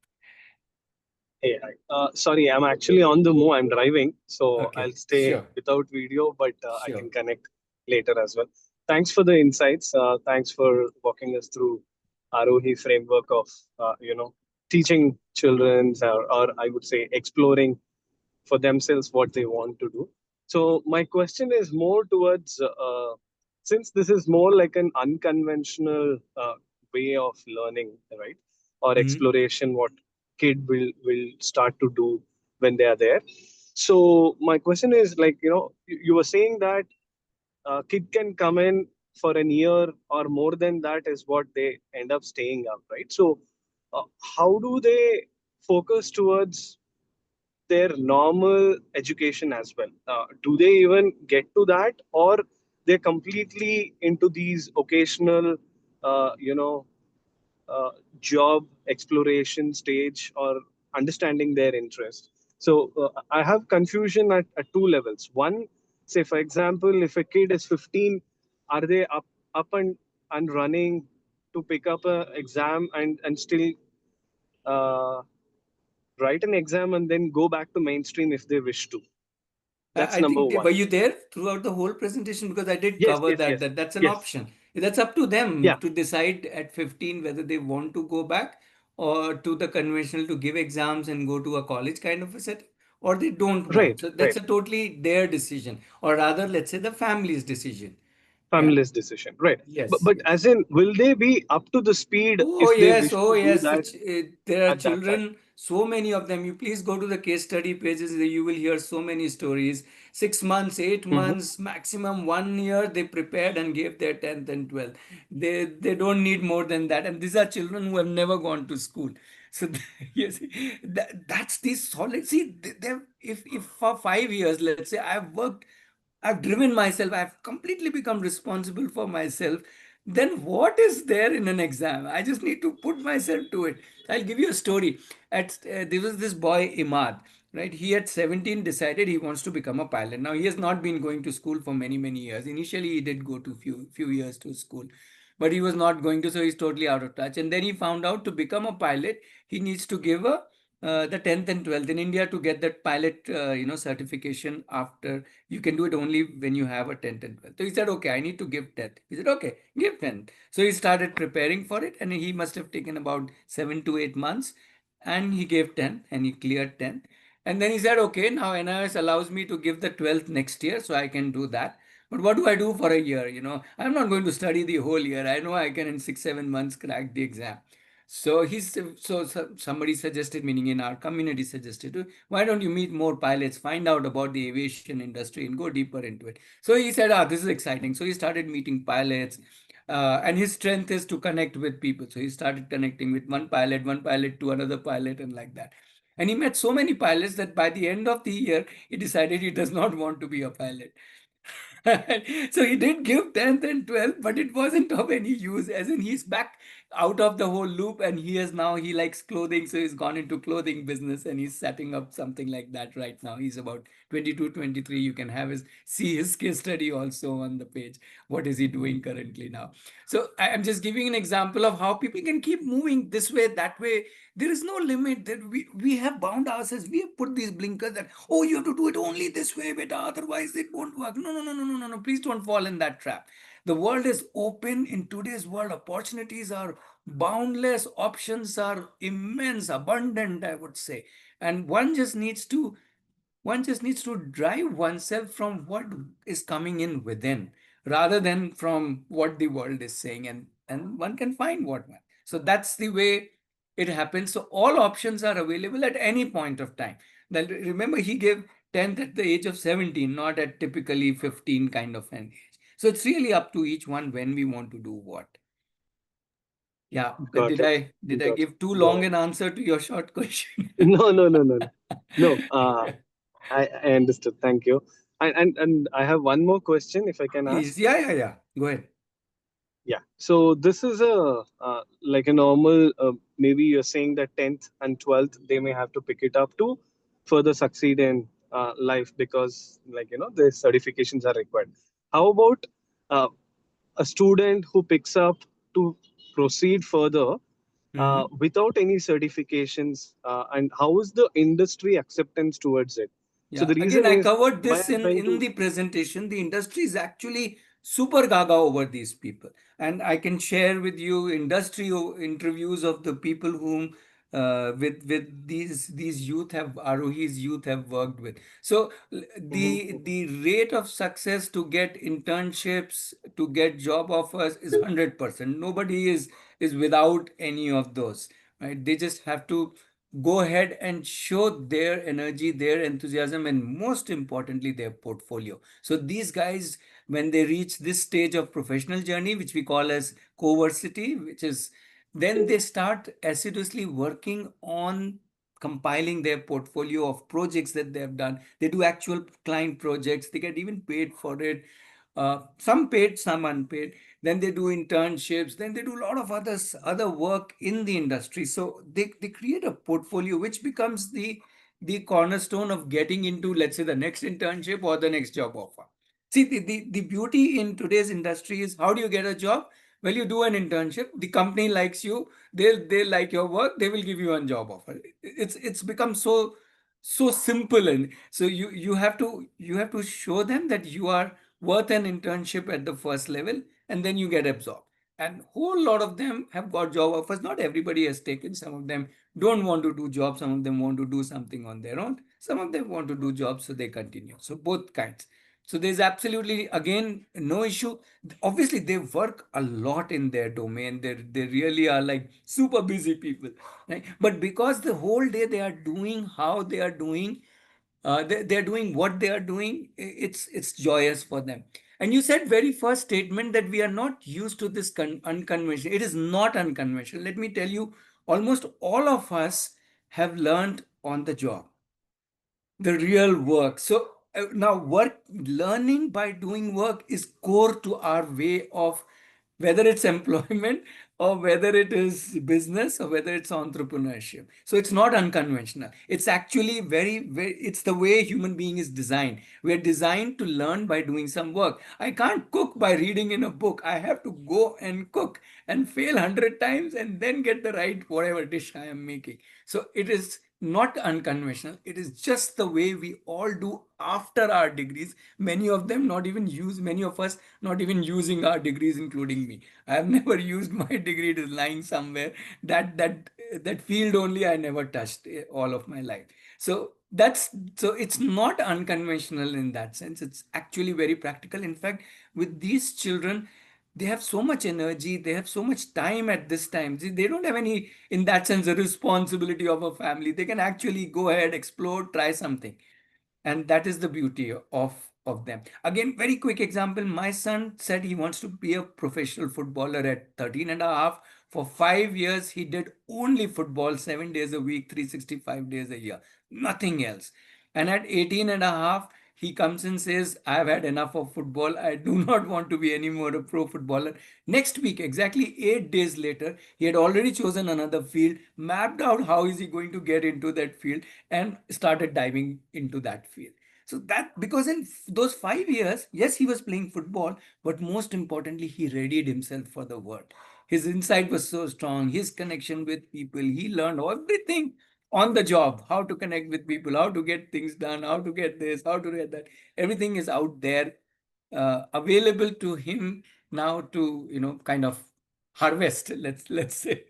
Hey, hi. Sorry, I'm actually on the move. I'm driving, so I'll Okay, stay sure, without video, but I sure. can connect later as well. Thanks for the insights. Thanks for walking us through Aarohi framework of teaching children, or I would say exploring for themselves what they want to do. So my question is more towards since this is more like an unconventional way of learning, right? Or Mhm. exploration, what kid will start to do when they are there. So my question is like you were saying that kid can come in for an year or more than that is what they end up staying up, right? So how do they focus towards their normal education as well? Do they even get to that, or they're completely into these occasional, uh, you know, uh, job exploration stage or understanding their interest? So I have confusion at two levels. One, say for example, if a kid is 15, are they up and running to pick up a exam and still uh, write an exam and then go back to mainstream if they wish to? That's I number think one. were you there throughout the whole presentation? Because I did Yes, cover yes, that. yes, That's an yes. option. That's up to them Yeah, to decide at 15 whether they want to go back or to the conventional to give exams and go to a college kind of a set, or they don't want. right, So that's right. a totally their decision, or rather, let's say the family's decision. Yeah. Family's decision, right? But Yes. but Yes. as in, will they be up to the speed Oh if they yes, wish oh to do yes. that There are at that time? children, so many of them. You please go to the case study pages. You will hear so many stories. 6 months, eight Hmm. months, maximum 1 year. They prepared and gave their 10th and 12th. They don't need more than that. And these are children who have never gone to school. So you see, that's the solid. See, if for 5 years, let's say, I've driven myself, I've completely become responsible for myself, then what is there in an exam? I just need to put myself to it. I'll give you a story. There was this boy, Imad, right? He at 17 decided he wants to become a pilot. Now, he has not been going to school for many, many years. Initially, he did go to few years to school, but he was not going to, so he's totally out of touch. And then he found out to become a pilot, he needs to give the 10th and 12th in India to get that pilot, certification after. You can do it only when you have a 10th and 12th. So he said, okay, I need to give 10th. He said, okay, give 10th. So he started preparing for it, and he must have taken about 7 to 8 months, and he gave 10th and he cleared 10th. And then he said, okay, now NIS allows me to give the 12th next year, so I can do that. But what do I do for a year? I'm not going to study the whole year. I know I can in 6, 7 months crack the exam. So somebody suggested, meaning in our community suggested, why don't you meet more pilots, find out about the aviation industry and go deeper into it. So he said, this is exciting. So he started meeting pilots, And his strength is to connect with people. So he started connecting with one pilot to another pilot, and like that. And he met so many pilots that by the end of the year, he decided he does not want to be a pilot. So he did give 10th and 12th, but it wasn't of any use, as in he's back out of the whole loop, and he likes clothing, so he's gone into clothing business, and he's setting up something like that right now. He's about 22, 23. You can see his case study also on the page. What is he doing currently now? So I'm just giving an example of how people can keep moving this way, that way. There is no limit. That we have bound ourselves. We have put these blinkers that, oh, you have to do it only this way, beta, otherwise it won't work. No, no, no, no, no, no, no. Please don't fall in that trap. The world is open. In today's world, opportunities are boundless, options are immense, abundant, I would say. And one just needs to drive oneself from what is coming in within, rather than from what the world is saying, and one can find what one. So that's the way it happens. So all options are available at any point of time. Then remember, he gave 10th at the age of 17, not at typically 15 kind of an age. So it's really up to each one when we want to do what. Yeah. Got Did it. I Got give too it. long an answer to your short question? No, no, no, no, no. No, I understood. Thank you. And I have one more question, if I can ask. Please. Yeah, yeah, yeah. Go ahead. Yeah. So this is a like a normal. Maybe you're saying that 10th and 12th they may have to pick it up to further succeed in life, because the certifications are required. How about uh, a student who picks up to proceed further Mhm. without any certifications, and how is the industry acceptance towards it? So Yeah, the again, reason I is covered why this I'm in trying in to. the presentation. The industry is actually super gaga over these people, and I can share with you industry interviews of the people whom with these youth have Aarohi's youth have worked with. So Mhm. the rate of success to get internships, to get job offers is 100%. Nobody is without any of those, right? They just have to go ahead and show their energy, their enthusiasm, and most importantly, their portfolio. So these guys, when they reach this stage of professional journey, which we call as coversity, which is then they start assiduously working on compiling their portfolio of projects that they have done. They do actual client projects. They get even paid for it. Some paid, some unpaid. Then they do internships. Then they do a lot of other work in the industry. So they create a portfolio which becomes the cornerstone of getting into, let's say, the next internship or the next job offer. See, the beauty in today's industry is, how do you get a job? Well, you do an internship. The company likes you. They like your work. They will give you a job offer. It's become so simple, and so you have to show them that you are worth an internship at the first level, and then you get absorbed. And whole lot of them have got job offers. Not everybody has taken. Some of them don't want to do jobs. Some of them want to do something on their own. Some of them want to do jobs, so they continue. So both kinds. So there's absolutely, again, no issue. Obviously, they work a lot in their domain. They really are like super busy people, right? But because the whole day they are doing how they are doing, they're doing what they are doing, it's joyous for them. And you said very first statement that we are not used to this unconventional. It is not unconventional. Let me tell you, almost all of us have learned on the job, the real work. So now work, learning by doing work is core to our way of, whether it's employment or whether it is business or whether it's entrepreneurship. So it's not unconventional. It's actually it's the way human being is designed. We're designed to learn by doing some work. I can't cook by reading in a book. I have to go and cook and fail 100 times and then get the right whatever dish I am making. So it is not unconventional. It is just the way we all do after our degrees. Many of us not even using our degrees, including me. I have never used my degree. It is lying somewhere. That field only I never touched all of my life. So it's not unconventional in that sense. It's actually very practical. In fact, with these children, they have so much energy, they have so much time at this time. See, they don't have any, in that sense, a responsibility of a family. They can actually go ahead, explore, try something. And that is the beauty of them. Again, very quick example. My son said he wants to be a professional footballer at 13 and a half. For 5 years, he did only football 7 days a week, 365 days a year, nothing else. And at 18 and a half, he comes and says, I've had enough of football. I do not want to be anymore a pro footballer. Next week, exactly 8 days later, he had already chosen another field, mapped out how is he going to get into that field, and started diving into that field. So that, because in those 5 years, yes, he was playing football, but most importantly, he readied himself for the world. His insight was so strong, his connection with people, he learned everything on the job, how to connect with people, how to get things done, how to get this, how to get that. Everything is out there, available to him now to, kind of harvest, let's say.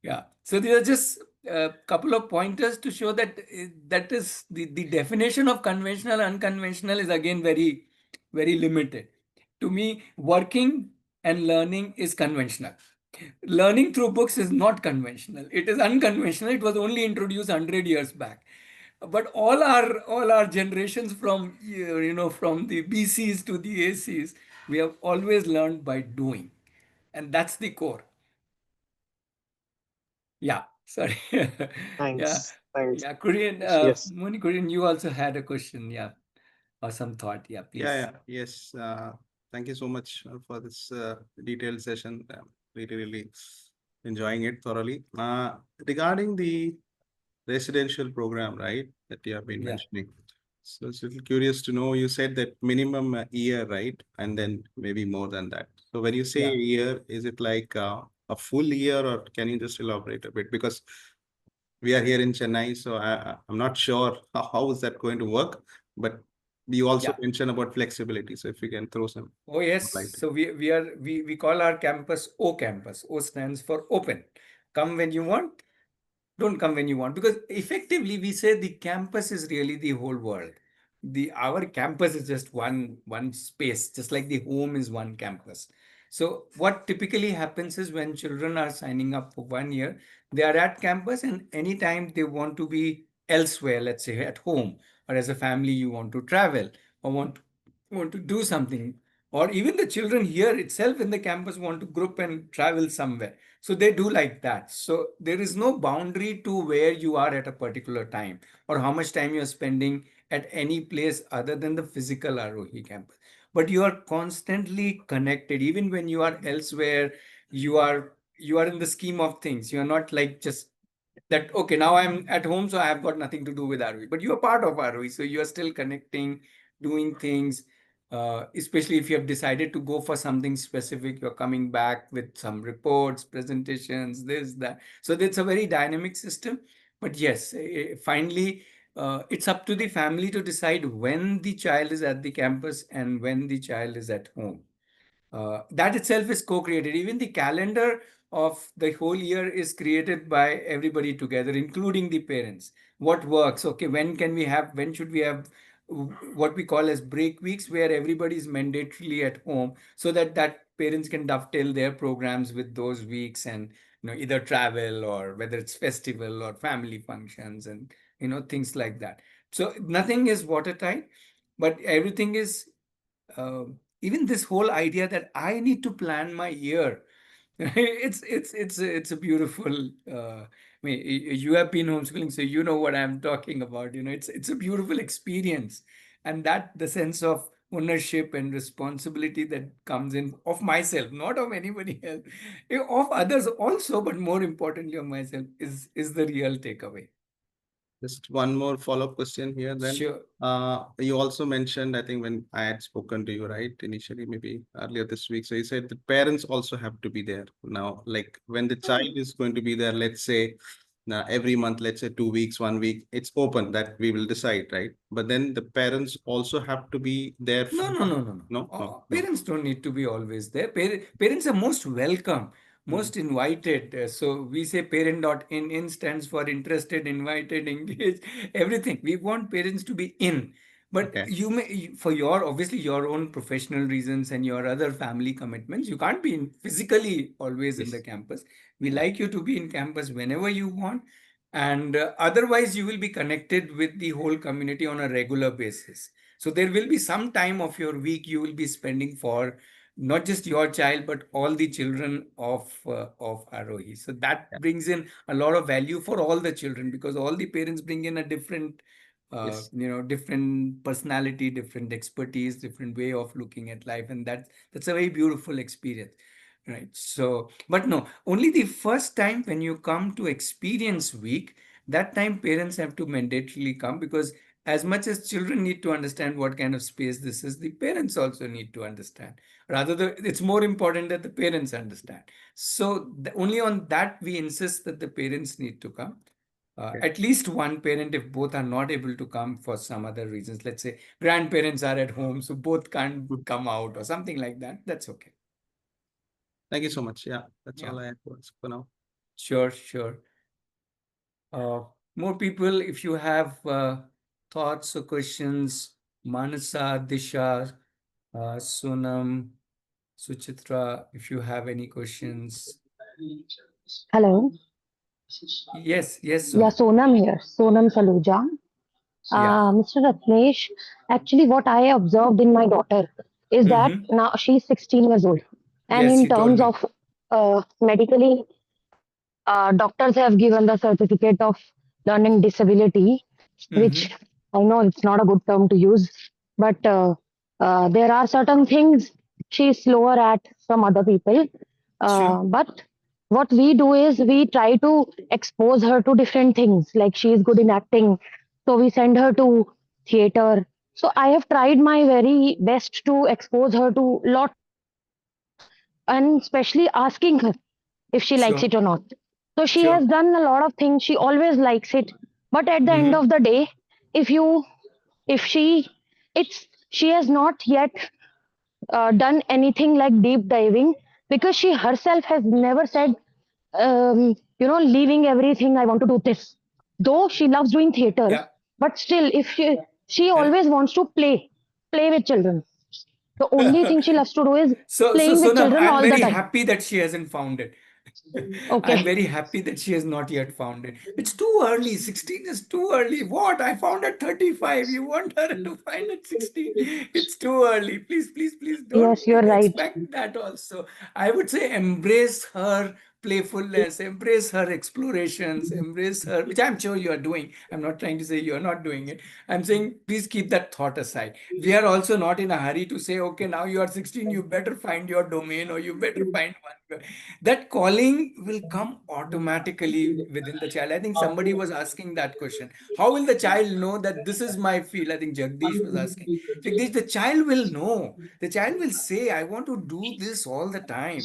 Yeah. So these are just a couple of pointers to show that that is the definition of conventional, unconventional is again very, very limited. To me, working and learning is conventional. Learning through books is not conventional. It is unconventional. It was only introduced 100 years back. But all our generations from from the BCs to the ACs, we have always learned by doing, and that's the core. Yeah, sorry. Yeah, Thanks. Thanks. yeah. Korean, Yes. Moni Korean, you also had a question, yeah, or some thought. Yeah, Yeah, please. yeah, yes. Thank you so much for this detailed session. Really enjoying it thoroughly. Regarding the residential program, right, that you have been Yeah, mentioning. So it's a little curious to know, you said that minimum a year, right? And then maybe more than that. So when you say a yeah. year, is it like a full year, or can you just elaborate a bit? Because we are here in Chennai, so I'm not sure how is that going to work, but you also Yeah. mentioned about flexibility. So if you can throw some Oh yes. light. So we call our campus O campus. O stands for open. Come when you want, don't come when you want, because effectively we say the campus is really the whole world. The Our campus is just one space, just like the home is one campus. So what typically happens is when children are signing up for 1 year, they are at campus, and anytime they want to be elsewhere, let's say at home, or as a family you want to travel, or want to do something, or even the children here itself in the campus want to group and travel somewhere, so they do like that. So there is no boundary to where you are at a particular time, or how much time you're spending at any place other than the physical Aarohi campus. But you are constantly connected. Even when you are elsewhere, you are in the scheme of things. You are not like just that, okay, now I'm at home, so I have got nothing to do with Aarohi. But you are part of Aarohi, so you are still connecting, doing things. Especially if you have decided to go for something specific, you're coming back with some reports, presentations, this, that. So it's a very dynamic system. But yes, finally, it's up to the family to decide when the child is at the campus and when the child is at home. That itself is co-created. Even the calendar of the whole year is created by everybody together, including the parents. What works? Okay, when should we have what we call as break weeks, where everybody is mandatorily at home, so that parents can dovetail their programs with those weeks, and either travel, or whether it's festival or family functions, and things like that. So nothing is watertight, but everything is, uh, even this whole idea that I need to plan my year. It's a beautiful. I mean, you have been homeschooling, so you know what I'm talking about. It's a beautiful experience, and that the sense of ownership and responsibility that comes in of myself, not of anybody else, of others also, but more importantly of myself, is the real takeaway. Just one more follow-up question here then. Sure. You also mentioned, I think when I had spoken to you, right, initially, maybe earlier this week. So you said the parents also have to be there. Now, like when the child is going to be there, let's say now every month, let's say 2 weeks, 1 week, it's open that we will decide, right? But then the parents also have to be there No, for, no, no, no, no. no, no, no. Parents don't need to be always there. Parents are most welcome, Mhm. most invited. So we say parent.in. In stands for interested, invited, engaged, everything. We want parents to be in. But Okay. for your, obviously, your own professional reasons and your other family commitments, you can't be physically always in the Yes. campus. We Yeah. like you to be in campus whenever you want. And otherwise, you will be connected with the whole community on a regular basis. So there will be some time of your week you will be spending for not just your child, but all the children of Aarohi. So that Yeah. brings in a lot of value for all the children, because all the parents bring in a different, Yes. different personality, different expertise, different way of looking at life, and that's a very beautiful experience. Right. So, but no, only the first time when you come to experience week, that time parents have to mandatorily come, because as much as children need to understand what kind of space this is, the parents also need to understand. It's more important that the parents understand. So only on that we insist that the parents need to come. Okay. At least one parent, if both are not able to come for some other reasons, let's say grandparents are at home, so both can't Good. come out or something like that, that's okay. Thank you so much. Yeah, that's Yeah, all I have to ask for now. sure, sure. More people, if you have thoughts or questions, Manasa, Disha, Sonam, Suchitra, if you have any questions. Hello. Yes, yes, Yeah, Sonam. Sonam here. Sonam Saluja. Yeah. Mr. Ratnesh, actually, what I observed in my daughter is that Mm-hmm. now she's 16 years old. And Yes, in you told terms me. of medically, doctors have given the certificate of learning disability, Mm-hmm. which I know it's not a good term to use, but there are certain things she's slower at from other people. Sure, But what we do is we try to expose her to different things. Like she is good in acting, so we send her to theater. So I have tried my very best to expose her to lot, and especially asking her if she likes sure, it or not. So she has sure. done a lot of things. She always likes it. But at the end Mm-hmm. of the day, if you, if she, it's, she has not yet done anything like deep diving, because she herself has never said, leaving everything, I want to do this. Though she loves doing theater, Yeah. but still, if she And always wants to play with children. The only thing she loves to do is so playing with Sonam, children I'm all the very time. happy that she hasn't found it. I'm Okay. very happy that she has not yet found it. It's too early. 16 is too early. What? I found at 35. You want her to find at 16? It's too early. Please, please, please don't Yes, you're right. expect that also. I would say embrace her playfulness, embrace her explorations, embrace her, which I'm sure you are doing. I'm not trying to say you're not doing it. I'm saying please keep that thought aside. We are also not in a hurry to say, okay, now you are 16, you better find your domain, or you better find one. That calling will come automatically within the child. I think somebody was asking that question. How will the child know that this is my field? I think Jagdish was asking. Jagdish, the child will know. The child will say, I want to do this all the time.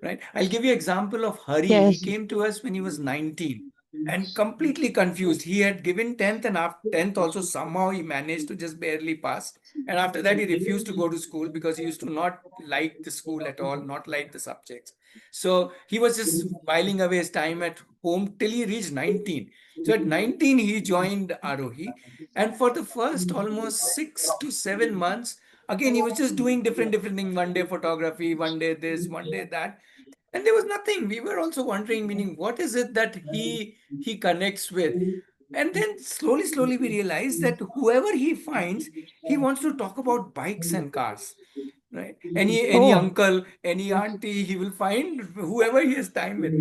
Right? I'll give you an example of Hari. He Yes. came to us when he was 19 and completely confused. He had given 10th, and after 10th also somehow he managed to just barely pass. And after that, he refused to go to school because he used to not like the school at all, not like the subjects. So he was just whiling away his time at home till he reached 19. So at 19, he joined Aarohi. And for the first almost 6 to 7 months, again, he was just doing different things. One day photography, one day this, one day that. And there was nothing. We were also wondering, meaning, what is it that he connects with? And then slowly, we realized that whoever he finds, he wants to talk about bikes and cars, right? Any Oh, uncle, any auntie, he will find whoever he has time with.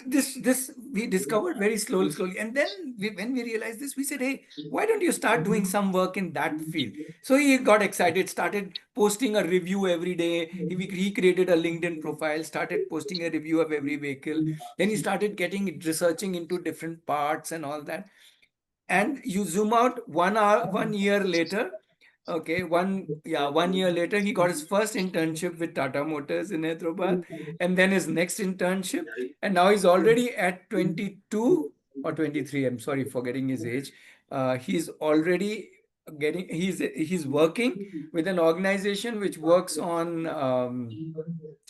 This we discovered very slowly, and then when we realized this, we said, hey, why don't you start doing some work in that field? So he got excited, started posting a review every day. He created a LinkedIn profile, started posting a review of every vehicle. Then he started getting researching into different parts and all that. And you zoom out 1 hour, 1 year later. Okay, 1 year later, he got his first internship with Tata Motors in Hyderabad, and then his next internship, and now he's already at 22 or 23. I'm sorry for getting his age. He's already he's working with an organization which works on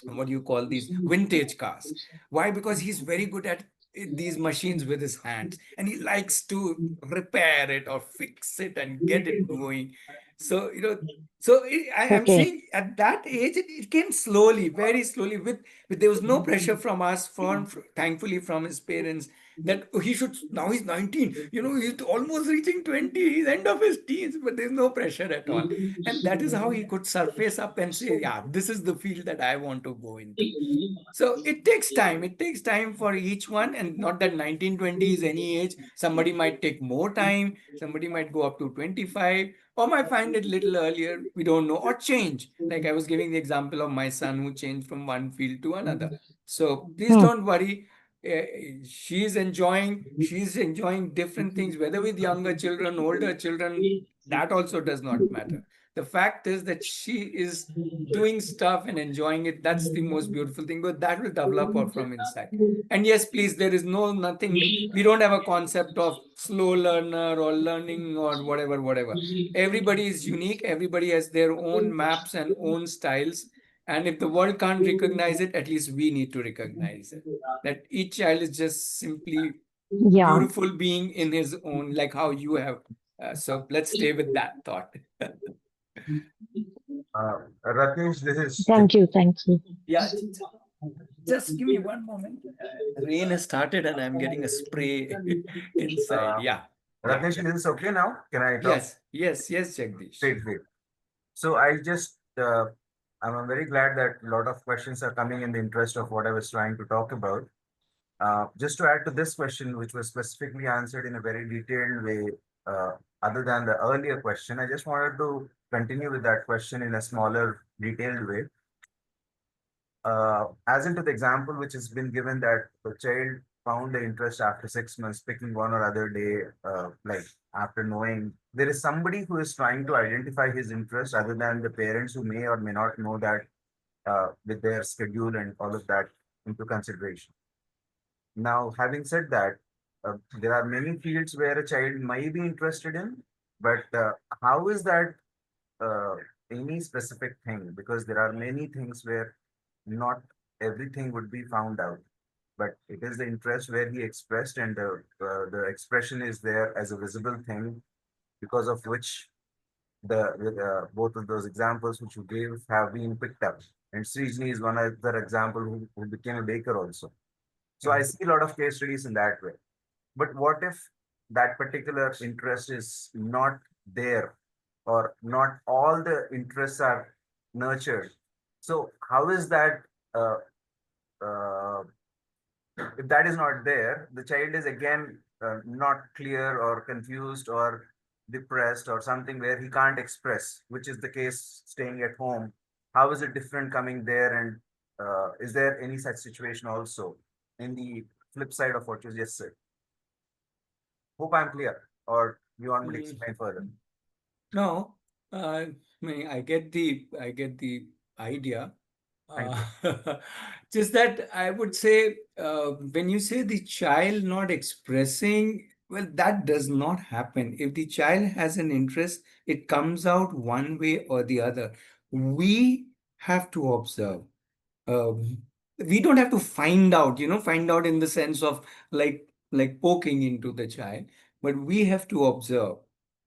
what do you call these vintage cars. Why? Because he's very good at these machines with his hands, and he likes to repair it or fix it and get it going. So I'm okay. saying at that age it came slowly, very slowly, with there was no pressure from us, thankfully, from his parents. that he should, now he's 19, he's almost reaching 20, he's end of his teens, but there's no pressure at all. And that is how he could surface up and say, yeah, this is the field that I want to go into. So it takes time. It takes time for each one, and not that 1920 is any age. Somebody might take more time, somebody might go up to 25, or might find it little earlier. We don't know, or change. Like I was giving the example of my son who changed from one field to another. So please Hmm. don't worry. She's enjoying different things, whether with younger children, older children, that also does not matter. The fact is that she is doing stuff and enjoying it. That's the most beautiful thing, but that will develop her from inside. And yes, please, there is nothing, we don't have a concept of slow learner or learning or whatever. Everybody is unique. Everybody has their own maps and own styles. And if the world can't recognize it, at least we need to recognize it. That each child is just simply Yeah. beautiful being in his own, like how you have. So let's stay with that thought. Ratnesh, this is Thank you. Thank you. Yeah, just give me one moment. Rain has started and I'm getting a spray inside. uh, Yeah. Ratnesh, is this okay now? Can I talk? Yes, Jagdish. Great. So I'm very glad that a lot of questions are coming in the interest of what I was trying to talk about. Just to add to this question, which was specifically answered in a very detailed way, uh, other than the earlier question, I just wanted to continue with that question in a smaller, detailed way. As into the example which has been given, that the child found the interest after 6 months, picking one or other day, like after knowing there is somebody who is trying to identify his interest other than the parents who may or may not know that, with their schedule and all of that into consideration. Now, having said that, there are many fields where a child might be interested in, but how is that uh, any specific thing? Because there are many things where not everything would be found out, but it is the interest where he expressed, and the expression is there as a visible thing, because of which both of those examples which you gave have been picked up. And Srijni is one other example who became a baker also. So I see a lot of case studies in that way. But what if that particular interest is not there, or not all the interests are nurtured? So how is that? Uh, uh, if that is not there, the child is again not clear or confused or depressed or something where he can't express, which is the case staying at home. How is it different coming there? And is there any such situation also in the flip side of what you just said? Hope I'm clear, or you want me to explain further? No, I get the idea. Thank you. Just that I would say, when you say the child not expressing, well, that does not happen. If the child has an interest, it comes out one way or the other. We have to observe. We don't have to find out in the sense of like poking into the child, but we have to observe.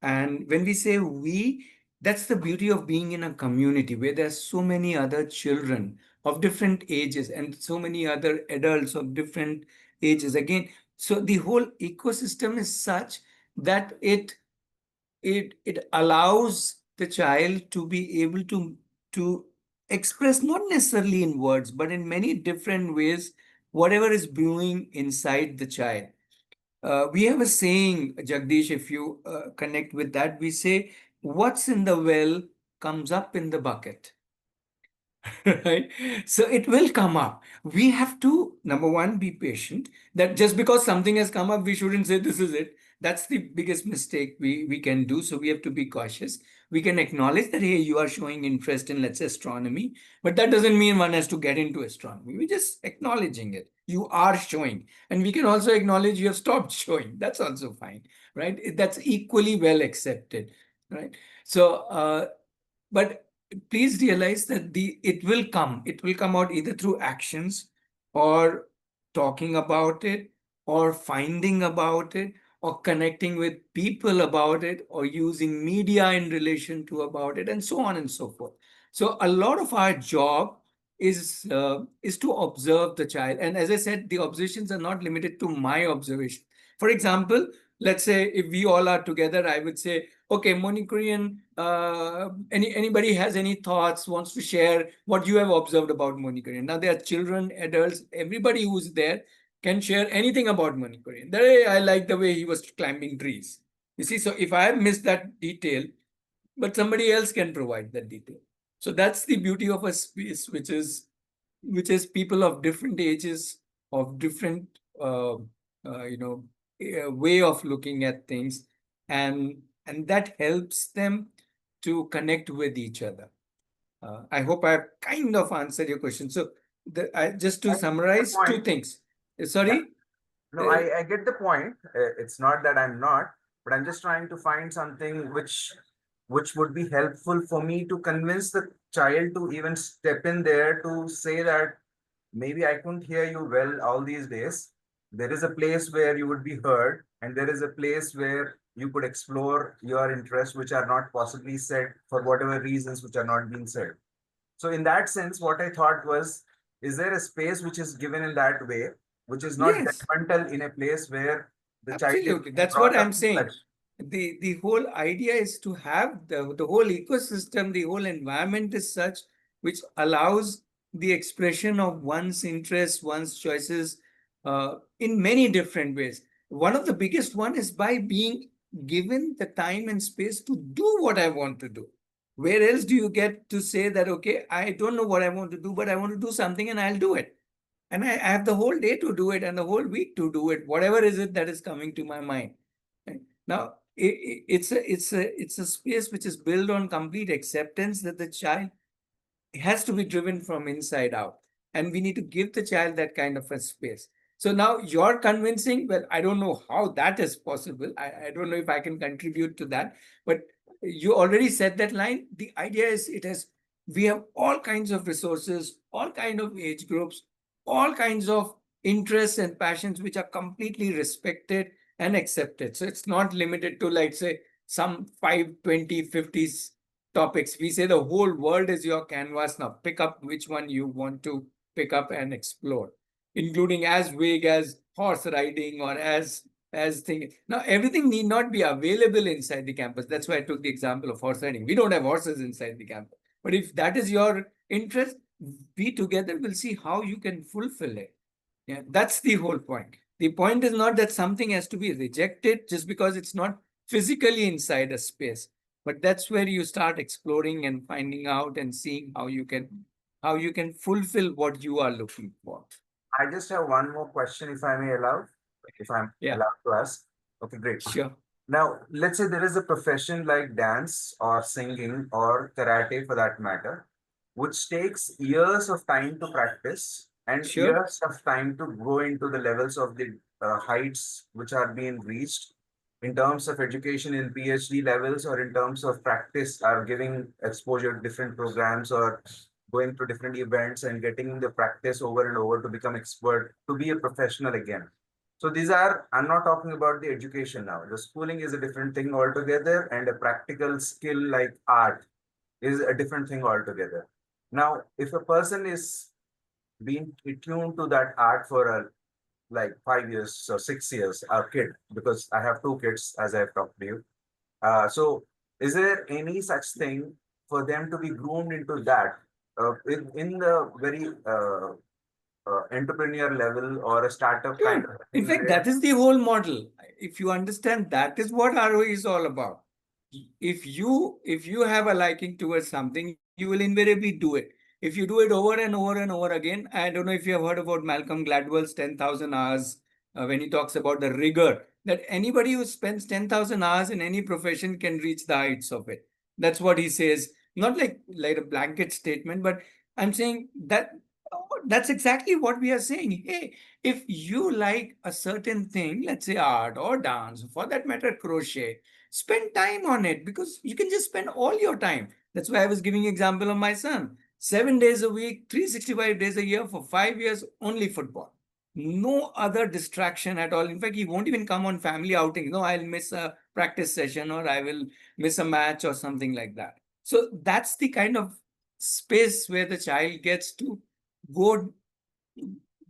And when we say we, that's the beauty of being in a community where there's so many other children of different ages and so many other adults of different ages. Again, so the whole ecosystem is such that it allows the child to be able to express, not necessarily in words, but in many different ways, whatever is brewing inside the child. We have a saying, Jagdish, if you connect with that, we say, what's in the well comes up in the bucket. Right? So it will come up. We have to, number one, be patient. That just because something has come up, we shouldn't say this is it. That's the biggest mistake we can do. So we have to be cautious. We can acknowledge that, hey, you are showing interest in, let's say, astronomy, but that doesn't mean one has to get into astronomy. We're just acknowledging it. You are showing. And we can also acknowledge you have stopped showing. That's also fine, right? That's equally well accepted, right? So, but please realize that it will come out either through actions, or talking about it, or finding about it, or connecting with people about it, or using media in relation to about it, and so on and so forth. So a lot of our job is to observe the child. And as I said, the observations are not limited to my observation. For example, let's say if we all are together, I would say, okay, Monikurian, anybody has any thoughts, wants to share what you have observed about Monikurian. Now there are children, adults, everybody who's there can share anything about Monikurian. I like the way he was climbing trees. You see, so if I have missed that detail, but somebody else can provide that detail. So that's the beauty of a space, which is people of different ages, of different way of looking at things, and that helps them to connect with each other. I hope I've kind of answered your question. So just to summarize, two things. Sorry. No, I get the point. It's not that I'm not, but I'm just trying to find something which would be helpful for me to convince the child to even step in there to say that maybe I couldn't hear you well all these days. There is a place where you would be heard, and there is a place where you could explore your interests, which are not possibly said for whatever reasons, which are not being said. So in that sense, what I thought was, is there a space which is given in that way, which is not Yes. judgmental in a place where the child is Absolutely. That's brought what up I'm in saying. such- The whole idea is to have the whole ecosystem, the whole environment is such which allows the expression of one's interests, one's choices in many different ways. One of the biggest one is by being given the time and space to do what I want to do. Where else do you get to say that, okay, I don't know what I want to do, but I want to do something and I'll do it. And I have the whole day to do it and the whole week to do it, whatever is it that is coming to my mind. Right? Now, it's a space which is built on complete acceptance that the child has to be driven from inside out. And we need to give the child that kind of a space. So now you're convincing, well, I don't know how that is possible. I don't know if I can contribute to that, but you already said that line. The idea is we have all kinds of resources, all kinds of age groups, all kinds of interests and passions which are completely respected and accepted. So it's not limited to, like, say, some 5, 20, 50s topics. We say the whole world is your canvas. Now pick up which one you want to pick up and explore, including as vague as horse riding or as thing. Now everything need not be available inside the campus. That's why I took the example of horse riding. We don't have horses inside the campus. But if that is your interest, we together will see how you can fulfill it. Yeah, that's the whole point. The point is not that something has to be rejected just because it's not physically inside a space, but that's where you start exploring and finding out and seeing how you can fulfill what you are looking for. I just have one more question, if I may allow, if I'm allowed to ask. Okay, great. Sure. Now, let's say there is a profession like dance or singing or karate for that matter, which takes years of time to practice and years of time to go into the levels of the heights which are being reached in terms of education in PhD levels or in terms of practice are giving exposure to different programs or going to different events and getting the practice over and over to become expert, to be a professional again. So these are, I'm not talking about the education now. The schooling is a different thing altogether, and a practical skill like art is a different thing altogether. Now, if a person is being attuned to that art for like 5 years or 6 years, our kid, because I have 2 kids, as I've talked to you. So is there any such thing for them to be groomed into that in the very entrepreneur level or a startup kind of thing? In fact, that is the whole model. If you understand, that is what Aarohi is all about. If you have a liking towards something, you will invariably do it. If you do it over and over and over again, I don't know if you have heard about Malcolm Gladwell's 10,000 hours when he talks about the rigor, that anybody who spends 10,000 hours in any profession can reach the heights of it. That's what he says. Not like a blanket statement, but I'm saying that that's exactly what we are saying. Hey, if you like a certain thing, let's say art or dance, for that matter, crochet, spend time on it, because you can just spend all your time. That's why I was giving example of my son. 7 days a week, 365 days a year for 5 years, only football. No other distraction at all. In fact, he won't even come on family outing. No, I'll miss a practice session or I will miss a match or something like that. So that's the kind of space where the child gets to go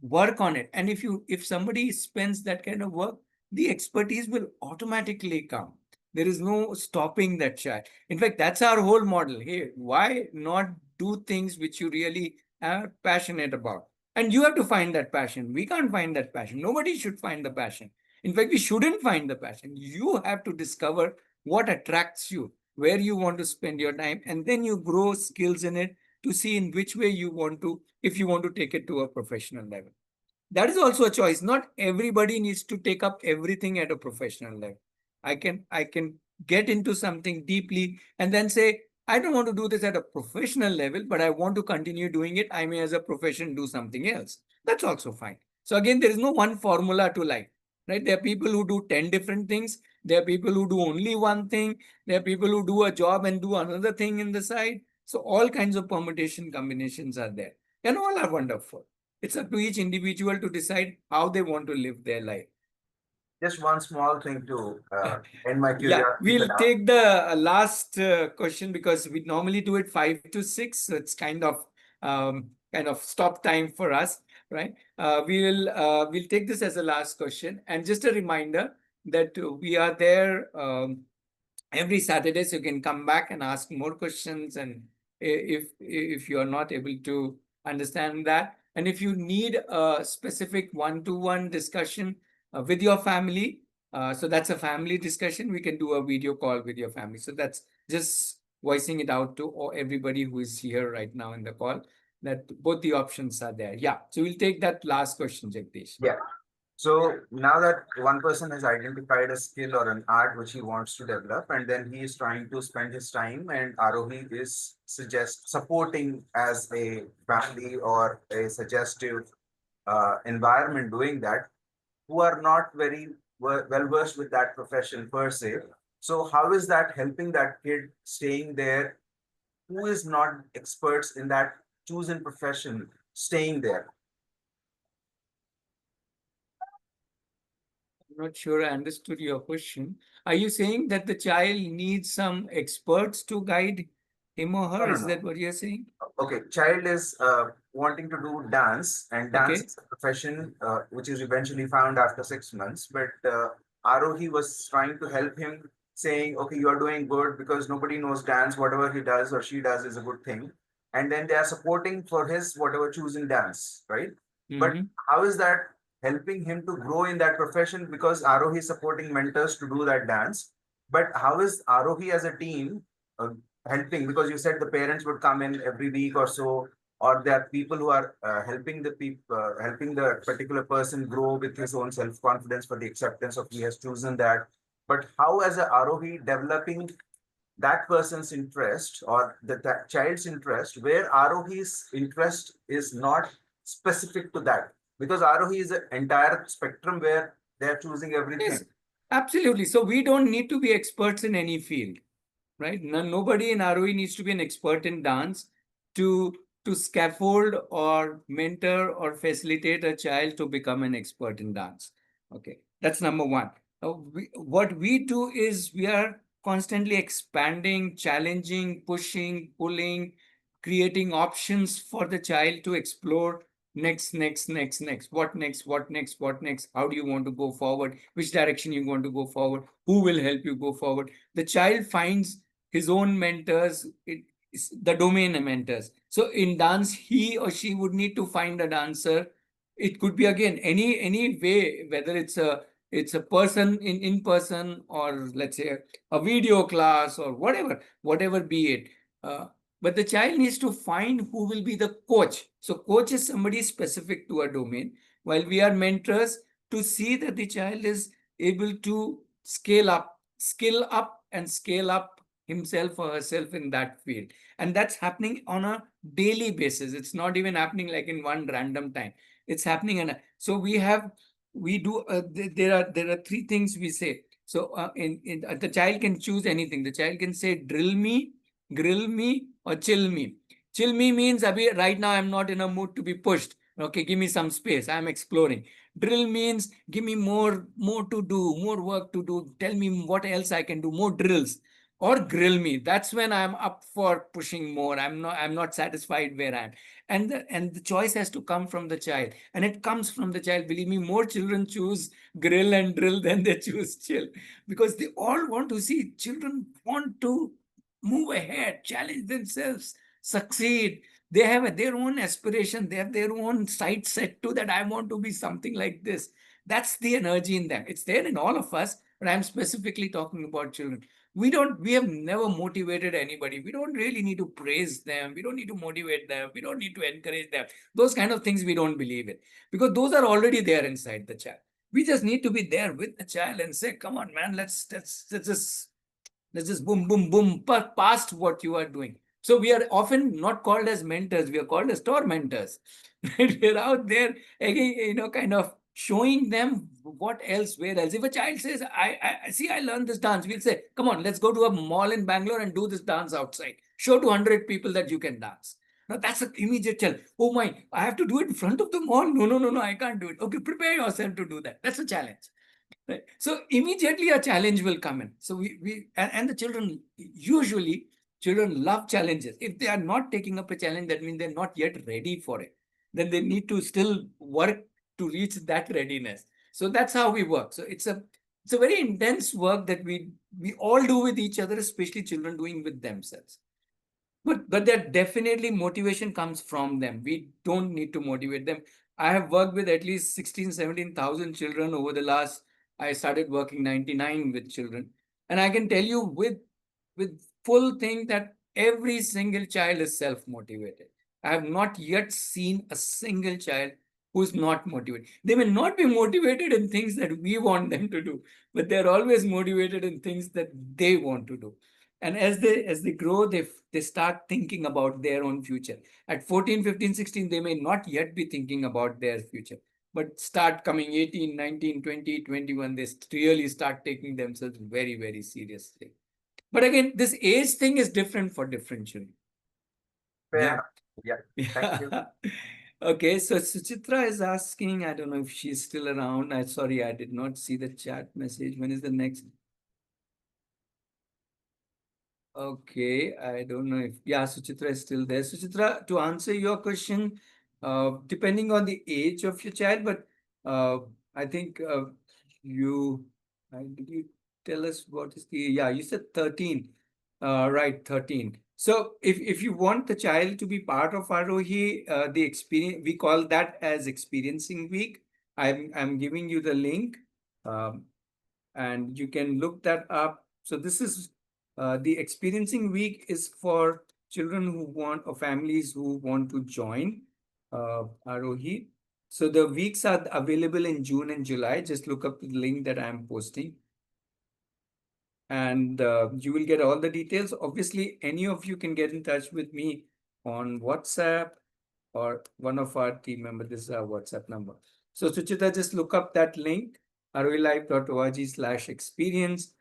work on it. And if somebody spends that kind of work, the expertise will automatically come. There is no stopping that child. In fact, that's our whole model. Hey, why not do things which you really are passionate about? And you have to find that passion. We can't find that passion. Nobody should find the passion. In fact, we shouldn't find the passion. You have to discover what attracts you, where you want to spend your time, and then you grow skills in it to see in which way you want to, if you want to take it to a professional level. That is also a choice. Not everybody needs to take up everything at a professional level. I can get into something deeply and then say, I don't want to do this at a professional level, but I want to continue doing it. I may as a profession do something else. That's also fine. So again, there is no one formula to life, right? There are people who do 10 different things. There are people who do only one thing. There are people who do a job and do another thing in the side. So all kinds of permutation combinations are there, and all are wonderful. It's up to each individual to decide how they want to live their life. Just one small thing to end my Yeah, curiosity. we'll take the last question because we normally do it 5 to 6. So it's kind of stop time for us, right? We'll take this as a last question. And just a reminder that we are there every Saturday, so you can come back and ask more questions. And if you're not able to understand that, and if you need a specific one-to-one discussion with your family, so that's a family discussion, we can do a video call with your family. So that's just voicing it out to everybody who is here right now in the call, that both the options are there. Yeah, so we'll take that last question, Jagdish. Yeah. So now that one person has identified a skill or an art which he wants to develop, and then he is trying to spend his time, and Aarohi is supporting as a family or a suggestive environment doing that, who are not very well versed with that profession per se. So how is that helping that kid staying there, who is not experts in that chosen profession, staying there? I'm not sure I understood your question. Are you saying that the child needs some experts to guide him or her? No, no, Is no. that what you're saying? Okay, child is wanting to do dance, and dance Okay. is a profession which is eventually found after 6 months. But Aarohi was trying to help him, saying, okay, you are doing good because nobody knows dance. Whatever he does or she does is a good thing. And then they are supporting for his whatever choosing dance, right? But how is that helping him to grow in that profession? Because Aarohi is supporting mentors to do that dance. But how is Aarohi as a team helping? Because you said the parents would come in every week or so, or there are people who are helping the particular person grow with his own self-confidence for the acceptance of he has chosen that. But how as a Aarohi developing that person's interest or that child's interest, where Aarohi's interest is not specific to that, because Aarohi is an entire spectrum where they're choosing everything. Yes, absolutely. So we don't need to be experts in any field, right? Nobody in Aarohi needs to be an expert in dance to scaffold or mentor or facilitate a child to become an expert in dance. Okay, that's number one. What we do is we are constantly expanding, challenging, pushing, pulling, creating options for the child to explore. Next. What next? How do you want to go forward? Which direction you want to go forward? Who will help you go forward? The child finds his own mentors, the domain mentors. So in dance, he or she would need to find a dancer. It could be again any way, whether it's a person in person, or let's say a video class, or whatever be it. But the child needs to find who will be the coach. So coach is somebody specific to a domain, while we are mentors to see that the child is able to skill up and scale up himself or herself in that field. And that's happening on a daily basis. It's not even happening like in one random time. It's happening. So there are three things we say. So the child can choose anything. The child can say, drill me, grill me, or chill me. Chill me means right now I'm not in a mood to be pushed. Okay, give me some space. I'm exploring. Drill means give me more to do, more work to do. Tell me what else I can do, more drills. or grill me. That's when I'm up for pushing more. I'm not satisfied where I'm. And the choice has to come from the child. And it comes from the child. Believe me, more children choose grill and drill than they choose chill. Because they all want to see, children want to move ahead, challenge themselves, succeed. They have their own aspiration. They have their own sight set to that. I want to be something like this. That's the energy in them. It's there in all of us, but I'm specifically talking about children. We have never motivated anybody. We don't really need to praise them. We don't need to motivate them. We don't need to encourage them. Those kind of things we don't believe in, because those are already there inside the child. We just need to be there with the child and say, come on, man, let's just boom, boom, boom, past what you are doing. So we are often not called as mentors. We are called as tormentors. We're out there, again, kind of showing them what else, where else. If a child says, I see, I learned this dance, we'll say, come on, let's go to a mall in Bangalore and do this dance outside. Show to 100 people that you can dance. Now that's an immediate challenge. Oh my, I have to do it in front of the mall. No, I can't do it. Okay, prepare yourself to do that. That's a challenge. Right. So immediately a challenge will come in. So and the children, usually children love challenges. If they are not taking up a challenge, that means they're not yet ready for it. Then they need to still work to reach that readiness. So that's how we work. So it's a very intense work that we all do with each other, especially children doing with themselves. But that definitely motivation comes from them. We don't need to motivate them. I have worked with at least 16, 17,000 children over the last, I started working 99 with children. And I can tell you with full thing that every single child is self-motivated. I have not yet seen a single child who's not motivated. They may not be motivated in things that we want them to do, but they're always motivated in things that they want to do. And as they grow, they start thinking about their own future. At 14, 15, 16, they may not yet be thinking about their future, but start coming 18, 19, 20, 21, they really start taking themselves very, very seriously. But again, this age thing is different for different children. Fair enough. Yeah. Thank you. Okay, so Suchitra is asking, I don't know if she's still around. Sorry, I did not see the chat message. When is the next? Okay, I don't know if, yeah, Suchitra is still there. Suchitra, to answer your question, depending on the age of your child, but I think did you tell us what is the, yeah, you said 13, right, 13. So if you want the child to be part of Aarohi, the experience, we call that as experiencing week. I'm giving you the link, and you can look that up. So this is the experiencing week is for children who want, or families who want to join Aarohi. So the weeks are available in June and July. Just look up the link that I'm posting, and you will get all the details. Obviously, any of you can get in touch with me on WhatsApp or one of our team members. This is our WhatsApp number. So Suchita, just look up that link, aarohilife.org/experience,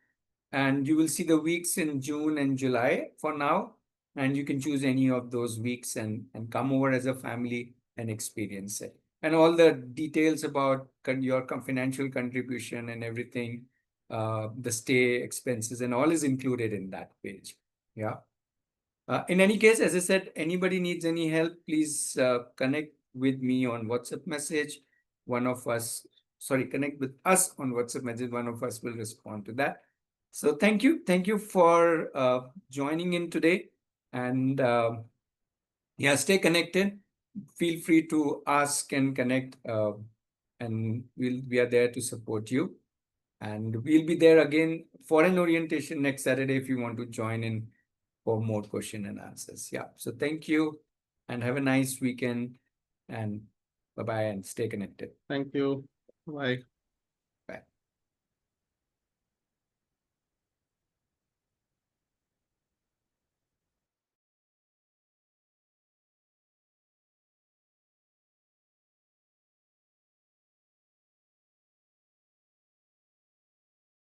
and you will see the weeks in June and July for now. And you can choose any of those weeks and come over as a family and experience it. And all the details about your financial contribution and everything, the stay expenses and all is included in that page. Yeah. In any case, as I said, anybody needs any help, please connect with me on WhatsApp message. Connect with us on WhatsApp message. One of us will respond to that. So thank you. Thank you for joining in today. And yeah, stay connected. Feel free to ask and connect, and we are there to support you. And we'll be there again for an orientation next Saturday if you want to join in for more question and answers. Yeah. So thank you and have a nice weekend, and bye-bye and stay connected. Thank you. Bye.